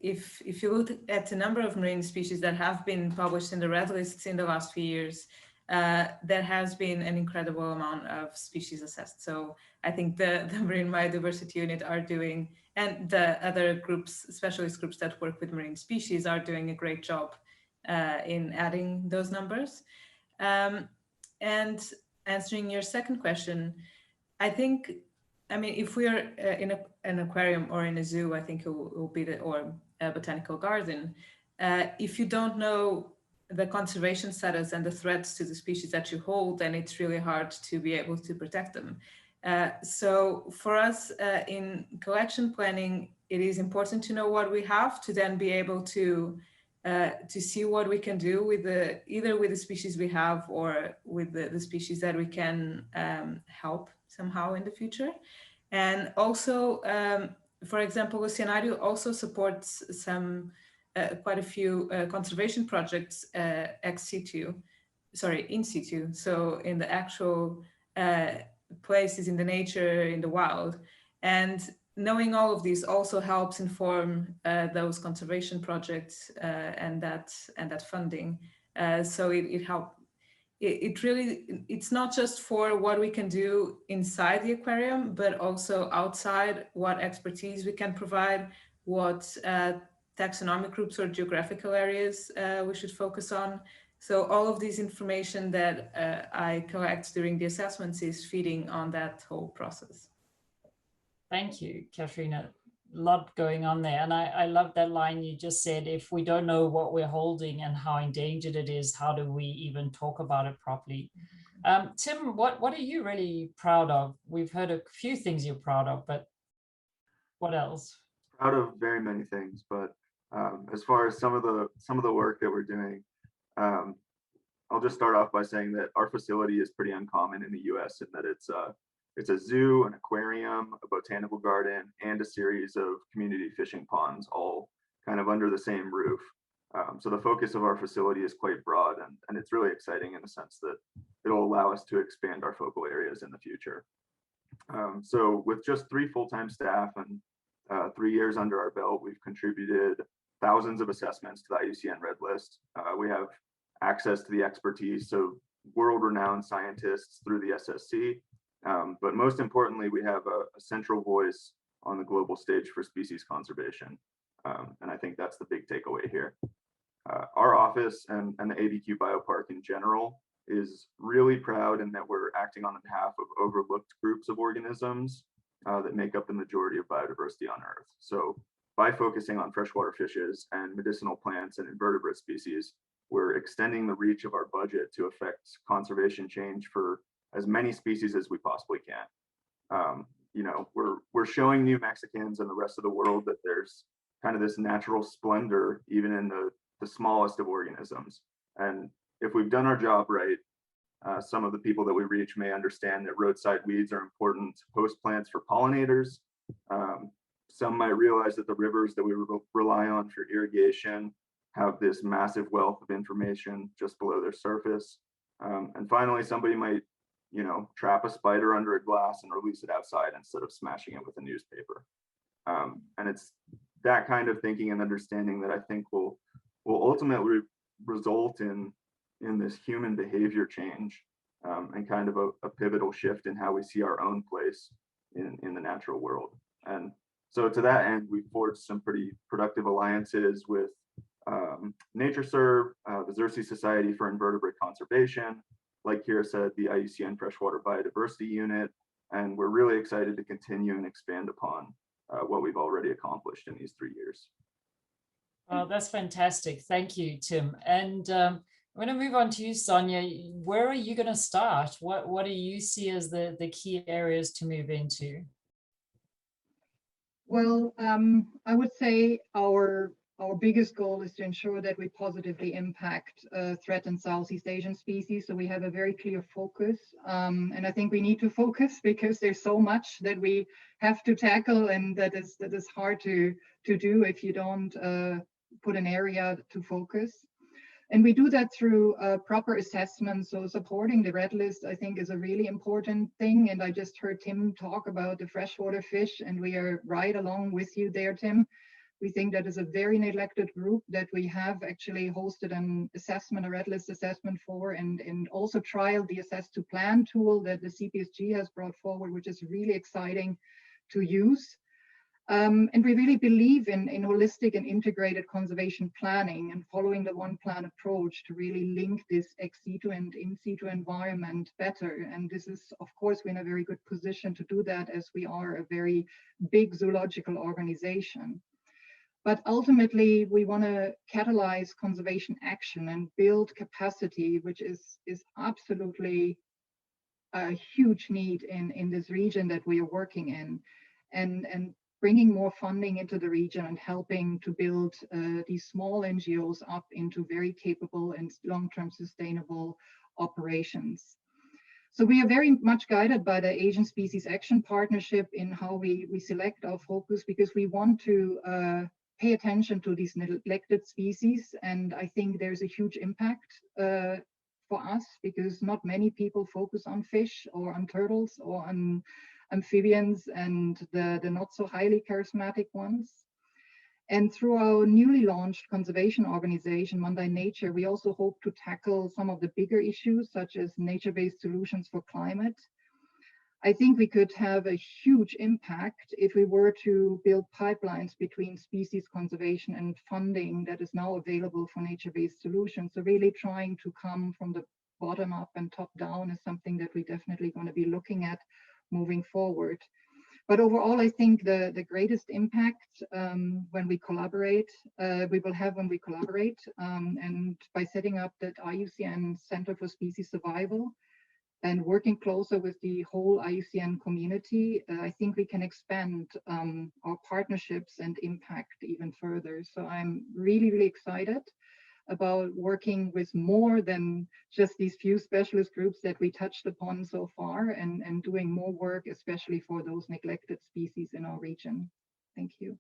if you look at the number of marine species that have been published in the red lists in the last few years, there has been an incredible amount of species assessed. So I think the Marine Biodiversity Unit are doing, and the other groups, specialist groups that work with marine species, are doing a great job in adding those numbers. And answering your second question, I think, if we are in an aquarium or in a zoo, I think it will be or a botanical garden. If you don't know the conservation status and the threats to the species that you hold, then it's really hard to be able to protect them. So for us in collection planning, it is important to know what we have to then be able to see what we can do with either with the species we have or with the species that we can help somehow in the future. And also, for example, Oceanario also supports some quite a few conservation projects in situ. So in the actual places in the nature, in the wild. And knowing all of these also helps inform those conservation projects and that funding. So it helps. It's not just for what we can do inside the aquarium, but also outside, what expertise we can provide, what taxonomic groups or geographical areas we should focus on. So all of this information that I collect during the assessments is feeding on that whole process. Thank you, Katarina. A lot going on there. And I love that line you just said, if we don't know what we're holding and how endangered it is, how do we even talk about it properly? Tim, what are you really proud of? We've heard a few things you're proud of, but what else? Proud of very many things, but as far as some of the work that we're doing, I'll just start off by saying that our facility is pretty uncommon in the US in that it's a zoo, an aquarium, a botanical garden, and a series of community fishing ponds, all kind of under the same roof. So the focus of our facility is quite broad, and it's really exciting in the sense that it'll allow us to expand our focal areas in the future. So with just 3 full-time staff and 3 years under our belt, we've contributed thousands of assessments to the IUCN Red List. We have access to the expertise of world-renowned scientists through the SSC. But most importantly, we have a central voice on the global stage for species conservation. And I think that's the big takeaway here. Our office and the ABQ BioPark in general is really proud in that we're acting on behalf of overlooked groups of organisms that make up the majority of biodiversity on Earth. So by focusing on freshwater fishes and medicinal plants and invertebrate species, we're extending the reach of our budget to affect conservation change for as many species as we possibly can. You know, we're showing New Mexicans and the rest of the world that there's kind of this natural splendor even in the smallest of organisms. And if we've done our job right, some of the people that we reach may understand that roadside weeds are important host plants for pollinators. Some might realize that the rivers that we rely on for irrigation have this massive wealth of information just below their surface. And finally, somebody might, you know, trap a spider under a glass and release it outside instead of smashing it with a newspaper. And it's that kind of thinking and understanding that I think will ultimately result in this human behavior change and kind of a pivotal shift in how we see our own place in the natural world. And so to that end, we forged some pretty productive alliances with NatureServe, the Xerces Society for Invertebrate Conservation, like Kira said, the IUCN Freshwater Biodiversity Unit, and we're really excited to continue and expand upon what we've already accomplished in these 3 years. Oh, that's fantastic. Thank you, Tim. And I'm going to move on to you, Sonja. Where are you going to start? What do you see as the key areas to move into? Well, I would say our biggest goal is to ensure that we positively impact threatened Southeast Asian species. So we have a very clear focus. And I think we need to focus because there's so much that we have to tackle, and that is hard to do if you don't put an area to focus. And we do that through proper assessment. So supporting the red list, I think, is a really important thing. And I just heard Tim talk about the freshwater fish, and we are right along with you there, Tim. We think that is a very neglected group that we have actually hosted an assessment, a red list assessment for, and also trialed the Assess to Plan tool that the CPSG has brought forward, which is really exciting to use. And we really believe in holistic and integrated conservation planning and following the one plan approach to really link this ex situ and in situ environment better. And this is, of course, we're in a very good position to do that as we are a very big zoological organization. But ultimately, we want to catalyze conservation action and build capacity, which is absolutely a huge need in this region that we are working in, and bringing more funding into the region and helping to build these small NGOs up into very capable and long-term sustainable operations. So we are very much guided by the Asian Species Action Partnership in how we select our focus, because we want to pay attention to these neglected species. And I think there's a huge impact for us, because not many people focus on fish or on turtles or on amphibians and the not so highly charismatic ones. And through our newly launched conservation organization, Monday Nature, we also hope to tackle some of the bigger issues, such as nature-based solutions for climate. I think we could have a huge impact if we were to build pipelines between species conservation and funding that is now available for nature-based solutions. So really trying to come from the bottom up and top down is something that we're definitely going to be looking at moving forward. But overall, I think the greatest impact when we collaborate, we will have when we collaborate, and by setting up that IUCN Center for Species Survival and working closer with the whole IUCN community, I think we can expand our partnerships and impact even further. So I'm really, really excited about working with more than just these few specialist groups that we touched upon so far, and doing more work, especially for those neglected species in our region. Thank you.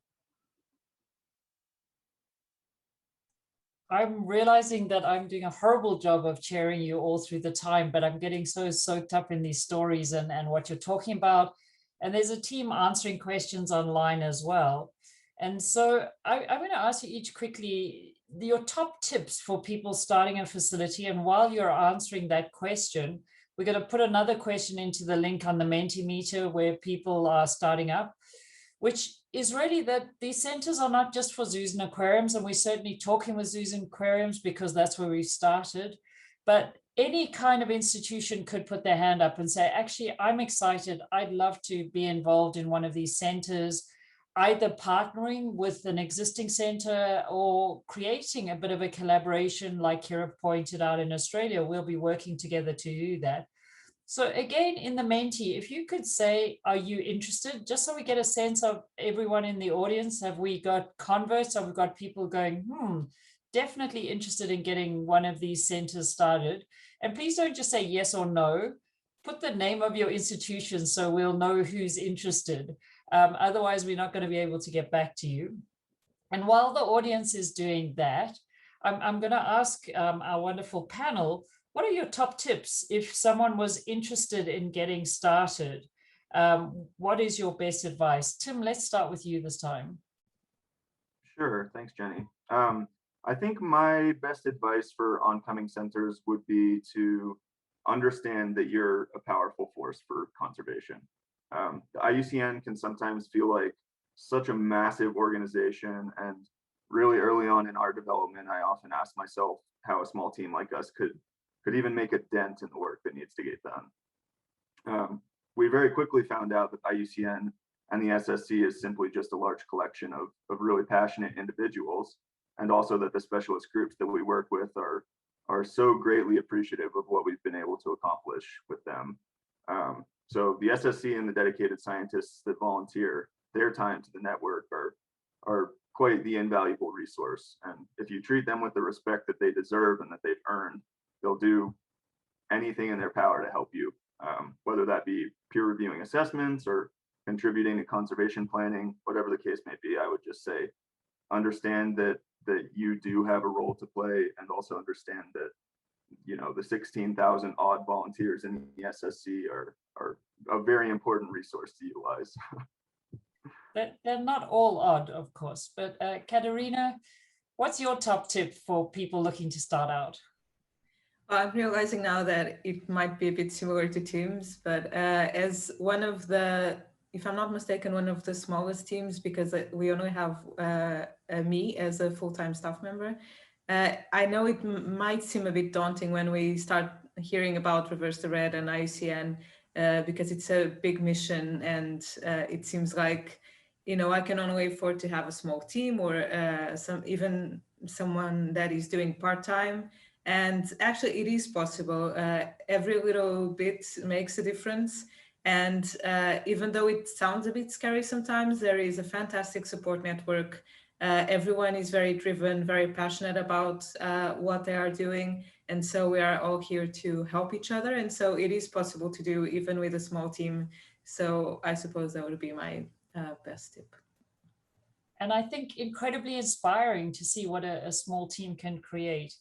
I'm realizing that I'm doing a horrible job of chairing you all through the time, but I'm getting so soaked up in these stories and what you're talking about. And there's a team answering questions online as well. And so I'm going to ask you each quickly your top tips for people starting a facility. And while you're answering that question, we're going to put another question into the link on the Mentimeter where people are starting up, which is really that these centers are not just for zoos and aquariums, and we're certainly talking with zoos and aquariums because that's where we started, but any kind of institution could put their hand up and say, actually, I'm excited. I'd love to be involved in one of these centers. either partnering with an existing center or creating a bit of a collaboration like Kira pointed out in Australia. We'll be working together to do that. So again, in the Menti, if you could say, are you interested? Just so we get a sense of everyone in the audience. Have we got converts? Have we got people going, definitely interested in getting one of these centers started? And please don't just say yes or no. Put the name of your institution so we'll know who's interested. Otherwise, we're not going to be able to get back to you. And while the audience is doing that, I'm going to ask our wonderful panel, what are your top tips if someone was interested in getting started? What is your best advice? Tim, let's start with you this time. Sure, thanks, Jenny. I think my best advice for oncoming centers would be to understand that you're a powerful force for conservation. The IUCN can sometimes feel like such a massive organization, and really early on in our development, I often ask myself how a small team like us could even make a dent in the work that needs to get done. We very quickly found out that IUCN and the SSC is simply just a large collection of really passionate individuals, and also that the specialist groups that we work with are so greatly appreciative of what we've been able to accomplish with them. So the SSC and the dedicated scientists that volunteer their time to the network are quite the invaluable resource. And if you treat them with the respect that they deserve and that they've earned, they'll do anything in their power to help you, whether that be peer reviewing assessments or contributing to conservation planning, whatever the case may be. I would just say, understand that you do have a role to play, and also understand that, you know, the 16,000 odd volunteers in the SSC are a very important resource to utilize. They're not all odd, of course, but Katarina, what's your top tip for people looking to start out? I'm realizing now that it might be a bit similar to Tim's, but as one of the, if I'm not mistaken, one of the smallest teams, because we only have me as a full-time staff member, I know it might seem a bit daunting when we start hearing about Reverse the Red and IUCN, because it's a big mission, and it seems like, you know, I can only afford to have a small team, or even someone that is doing part-time. And actually, it is possible. Every little bit makes a difference. And even though it sounds a bit scary sometimes, there is a fantastic support network. Everyone is very driven, very passionate about what they are doing. And so we are all here to help each other. And so it is possible to do even with a small team. So I suppose that would be my best tip. And I think incredibly inspiring to see what a small team can create.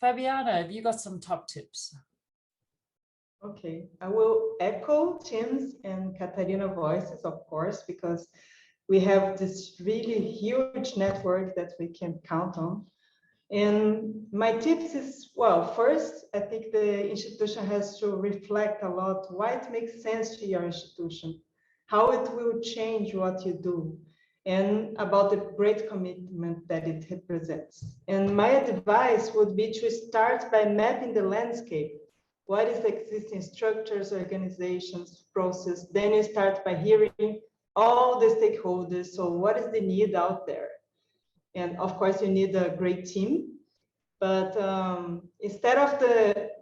Fabiana, have you got some top tips? Okay, I will echo Tim's and Katarina voices, of course, because we have this really huge network that we can count on. And my tips is, well, first, I think the institution has to reflect a lot why it makes sense to your institution, how it will change what you do, and about the great commitment that it represents. And my advice would be to start by mapping the landscape. What is the existing structures, organizations, process? Then you start by hearing all the stakeholders. So what is the need out there? And of course, you need a great team. But instead of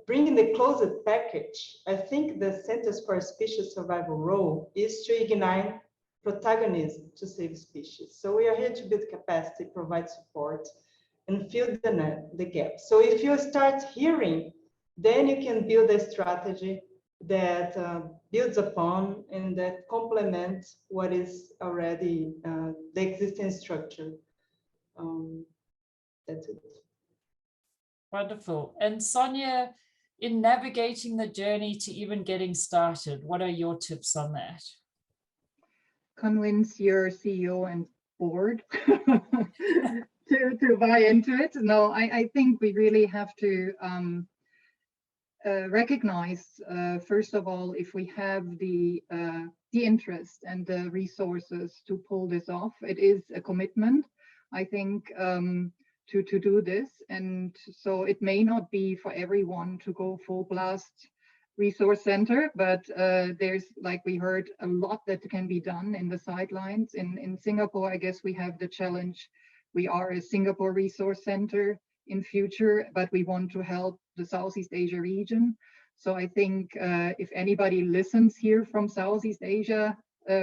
bringing the closed package, I think the Centers for Species Survival role is to ignite protagonism to save species. So we are here to build capacity, provide support, and fill the gap. So if you start hearing, then you can build a strategy that builds upon and that complements what is already the existing structure. That's it. Wonderful. And Sonja, in navigating the journey to even getting started, what are your tips on that? Convince your CEO and board to buy into it. No, I think we really have to recognize, first of all, if we have the interest and the resources to pull this off. It is a commitment, I think, to do this. And so it may not be for everyone to go full blast resource center, but there's, like we heard, a lot that can be done in the sidelines. In Singapore, I guess we have the challenge. We are a Singapore resource center in future, but we want to help the Southeast Asia region. So I think if anybody listens here from Southeast Asia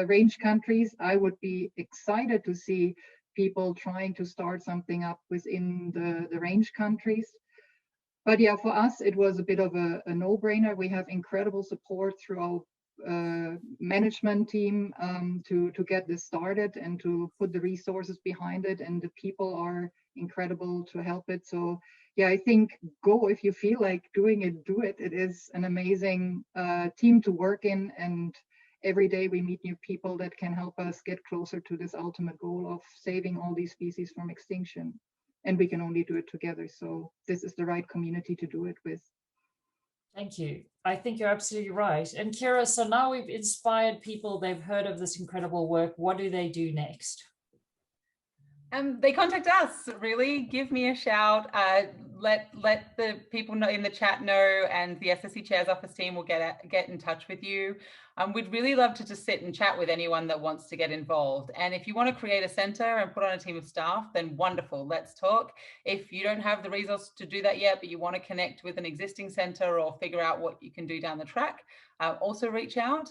range countries, I would be excited to see people trying to start something up within the range countries. But yeah, for us, it was a bit of a no-brainer. We have incredible support through our management team to get this started and to put the resources behind it. And the people are incredible to help it. So yeah, I think go if you feel like doing it, do it. It is an amazing team to work in. And every day we meet new people that can help us get closer to this ultimate goal of saving all these species from extinction. And we can only do it together. So this is the right community to do it with. Thank you. I think you're absolutely right. And Kira, so now we've inspired people, they've heard of this incredible work. What do they do next? They contact us, really. Give me a shout. Let the people know in the chat know, and the SSC Chairs Office team will get in touch with you. We'd really love to just sit and chat with anyone that wants to get involved. And if you want to create a centre and put on a team of staff, then wonderful, let's talk. If you don't have the resource to do that yet, but you want to connect with an existing centre or figure out what you can do down the track, also reach out.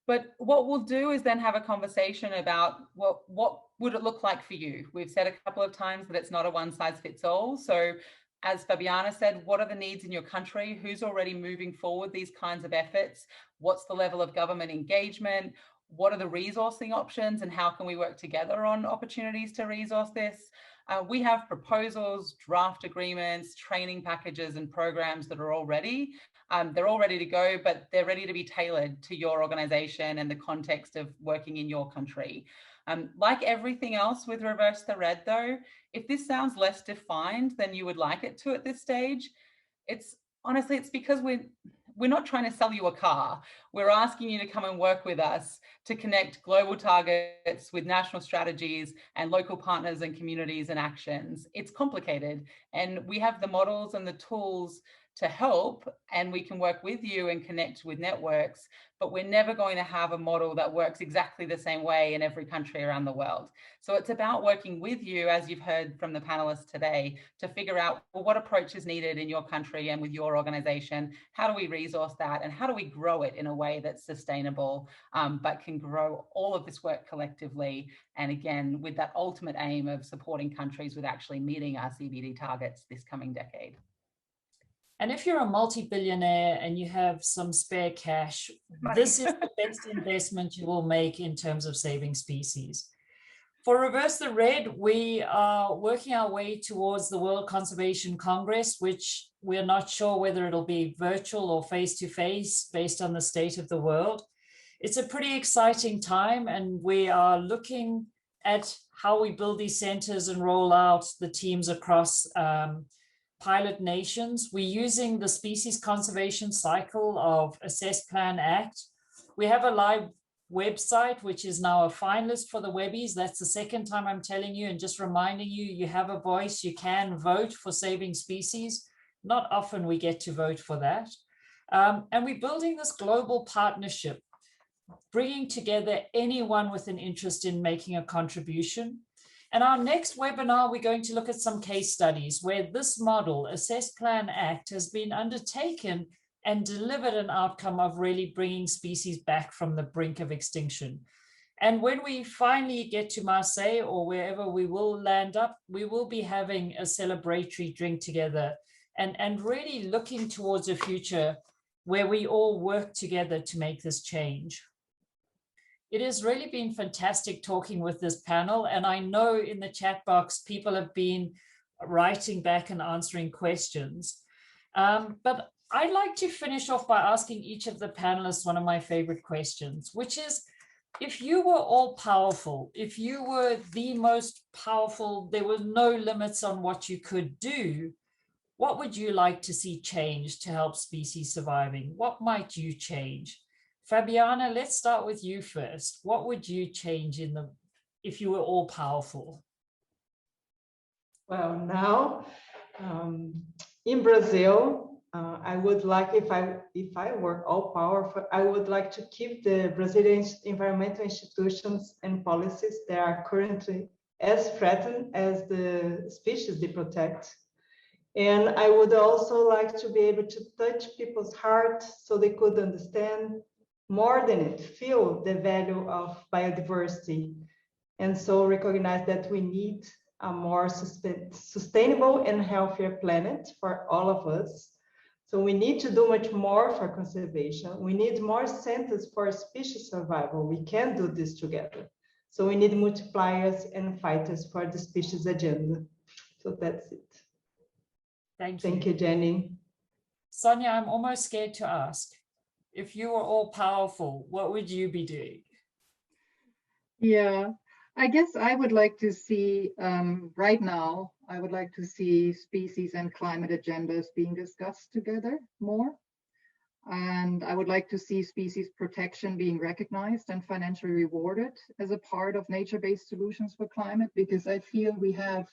But what we'll do is then have a conversation about what would it look like for you? We've said a couple of times that it's not a one size fits all. So as Fabiana said, what are the needs in your country? Who's already moving forward these kinds of efforts? What's the level of government engagement? What are the resourcing options, and how can we work together on opportunities to resource this? We have proposals, draft agreements, training packages and programs that are all ready. They're all ready to go, but they're ready to be tailored to your organization and the context of working in your country. Like everything else with Reverse the Red, though, if this sounds less defined than you would like it to at this stage, it's because we're not trying to sell you a car. We're asking you to come and work with us to connect global targets with national strategies and local partners and communities and actions. It's complicated, and we have the models and the tools to help, and we can work with you and connect with networks, but we're never going to have a model that works exactly the same way in every country around the world. So it's about working with you, as you've heard from the panelists today, to figure out, well, what approach is needed in your country and with your organization? How do we resource that? And how do we grow it in a way that's sustainable, but can grow all of this work collectively? And again, with that ultimate aim of supporting countries with actually meeting our CBD targets this coming decade. And if you're a multi-billionaire and you have some spare cash, this is the best investment you will make in terms of saving species. For Reverse the Red, we are working our way towards the World Conservation Congress, which we're not sure whether it'll be virtual or face-to-face based on the state of the world. It's a pretty exciting time, and we are looking at how we build these centers and roll out the teams across pilot nations. We're using the species conservation cycle of Assess, Plan, Act. We have a live website, which is now a finalist for the Webbies. That's the second time I'm telling you and just reminding you, you have a voice, you can vote for saving species. Not often we get to vote for that. And we're building this global partnership, bringing together anyone with an interest in making a contribution. And our next webinar, we're going to look at some case studies where this model, Assess, Plan, Act, has been undertaken and delivered an outcome of really bringing species back from the brink of extinction. And when we finally get to Marseille or wherever we will land up, we will be having a celebratory drink together and really looking towards a future where we all work together to make this change. It has really been fantastic talking with this panel, and I know in the chat box people have been writing back and answering questions. But I'd like to finish off by asking each of the panelists one of my favorite questions, which is, if you were all powerful, if you were the most powerful, there were no limits on what you could do, what would you like to see change to help species surviving? What might you change? Fabiana, let's start with you first. What would you change if you were all powerful? Well, now in Brazil, I would like, if I were all powerful, I would like to keep the Brazilian environmental institutions and policies that are currently as threatened as the species they protect. And I would also like to be able to touch people's hearts so they could understand more than it, feel the value of biodiversity, and so recognize that we need a more sustainable and healthier planet for all of us. So we need to do much more for conservation. We need more centers for species survival. We can do this together. So we need multipliers and fighters for the species agenda. So that's it. Thank you. Thank you, Jenny. Sonja, I'm almost scared to ask. If you were all powerful, what would you be doing? Yeah, I guess I would like to see, right now, I would like to see species and climate agendas being discussed together more. And I would like to see species protection being recognized and financially rewarded as a part of nature-based solutions for climate, because I feel we have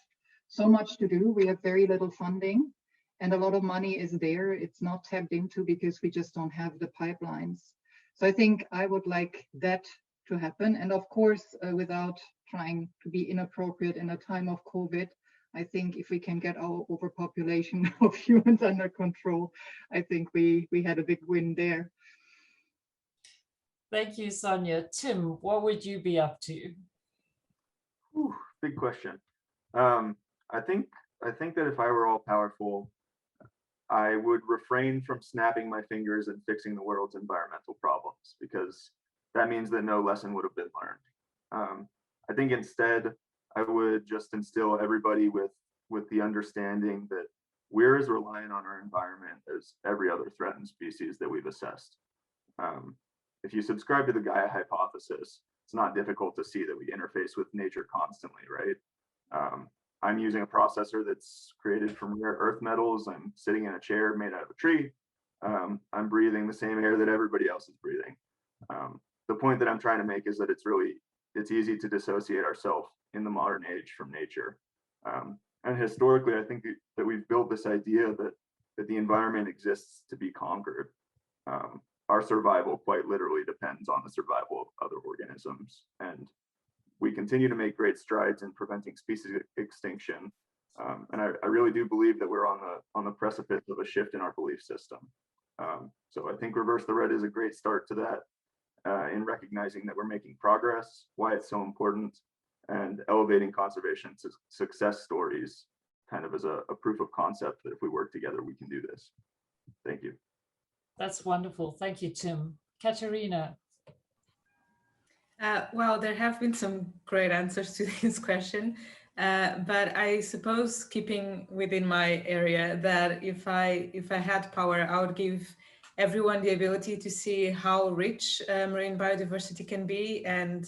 so much to do. We have very little funding and a lot of money is there. It's not tapped into because we just don't have the pipelines. So I think I would like that to happen. And of course, without trying to be inappropriate in a time of COVID, I think if we can get our overpopulation of humans under control, I think we had a big win there. Thank you, Sonja. Tim, what would you be up to? Whew, big question. I think that if I were all powerful, I would refrain from snapping my fingers and fixing the world's environmental problems, because that means that no lesson would have been learned. I think instead, I would just instill everybody with the understanding that we're as reliant on our environment as every other threatened species that we've assessed. If you subscribe to the Gaia hypothesis, it's not difficult to see that we interface with nature constantly, right? I'm using a processor that's created from rare earth metals. I'm sitting in a chair made out of a tree. I'm breathing the same air that everybody else is breathing. The point that I'm trying to make is that it's easy to dissociate ourselves in the modern age from nature. And historically, I think that we've built this idea that the environment exists to be conquered. Our survival quite literally depends on the survival of other organisms. And we continue to make great strides in preventing species extinction. And I really do believe that we're on the precipice of a shift in our belief system. So I think Reverse the Red is a great start to that, in recognizing that we're making progress, why it's so important, and elevating conservation success stories kind of as a proof of concept that if we work together, we can do this. Thank you. That's wonderful. Thank you, Tim. Katarina. Well, there have been some great answers to this question, but I suppose keeping within my area, that if I had power, I would give everyone the ability to see how rich marine biodiversity can be, and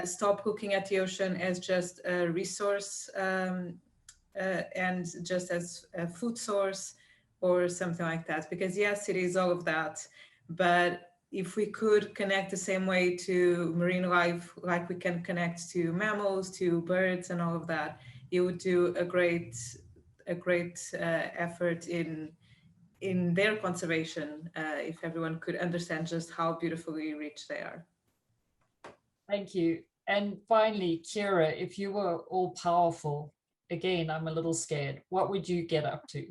stop looking at the ocean as just a resource and just as a food source or something like that. Because yes, it is all of that, but if we could connect the same way to marine life, like we can connect to mammals, to birds and all of that, it would do a great effort in their conservation, if everyone could understand just how beautifully rich they are. Thank you. And finally, Kira, if you were all powerful, again, I'm a little scared, what would you get up to?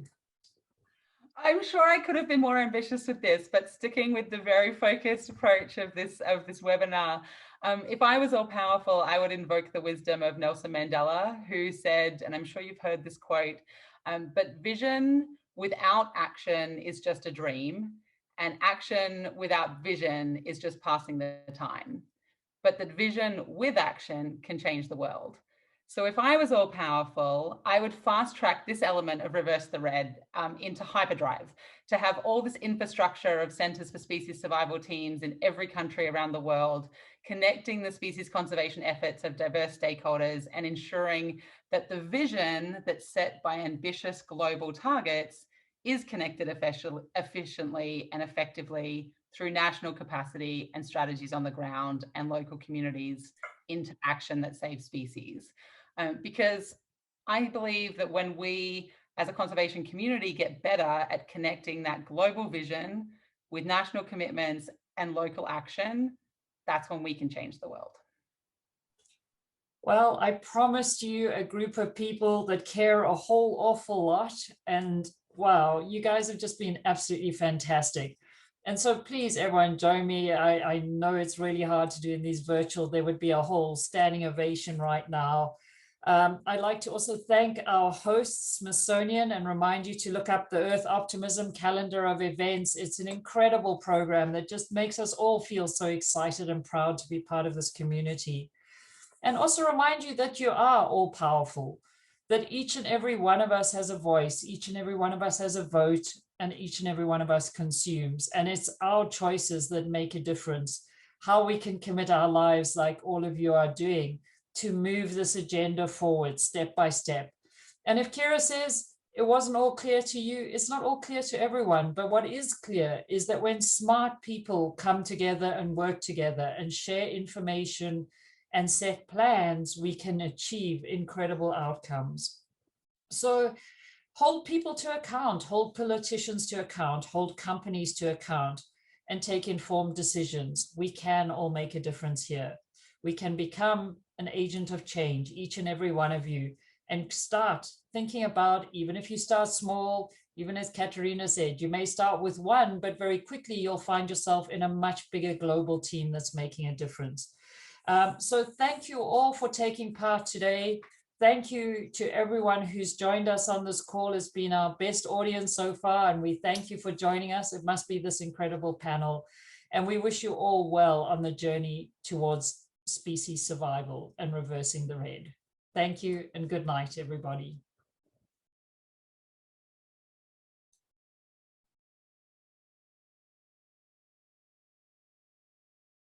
I'm sure I could have been more ambitious with this, but sticking with the very focused approach of this webinar, if I was all powerful, I would invoke the wisdom of Nelson Mandela, who said, and I'm sure you've heard this quote, but vision without action is just a dream, and action without vision is just passing the time. But that vision with action can change the world. So if I was all powerful, I would fast track this element of Reverse the Red into hyperdrive, to have all this infrastructure of Centers for Species Survival teams in every country around the world, connecting the species conservation efforts of diverse stakeholders and ensuring that the vision that's set by ambitious global targets is connected efficiently and effectively through national capacity and strategies on the ground and local communities into action that saves species. Because I believe that when we as a conservation community, get better at connecting that global vision with national commitments and local action, that's when we can change the world. Well, I promised you a group of people that care a whole awful lot. And wow, you guys have just been absolutely fantastic. And so please, everyone, join me. I know it's really hard to do in these virtual. There would be a whole standing ovation right now. I'd like to also thank our hosts, Smithsonian, and remind you to look up the Earth Optimism calendar of events. It's an incredible program that just makes us all feel so excited and proud to be part of this community. And also remind you that you are all powerful, that each and every one of us has a voice, each and every one of us has a vote, and each and every one of us consumes. And it's our choices that make a difference, how we can commit our lives like all of you are doing to move this agenda forward step by step. And if Kira says it wasn't all clear to you, it's not all clear to everyone. But what is clear is that when smart people come together and work together and share information and set plans, we can achieve incredible outcomes. So hold people to account, hold politicians to account, hold companies to account, and take informed decisions. We can all make a difference here. We can become an agent of change, each and every one of you, and start thinking about, even if you start small, even as Katarina said, you may start with one, but very quickly you'll find yourself in a much bigger global team that's making a difference. So thank you all for taking part today. Thank you to everyone who's joined us on this call. It's been our best audience so far, and we thank you for joining us. It must be this incredible panel. And we wish you all well on the journey towards species survival and reversing the red. Thank you and good night, everybody.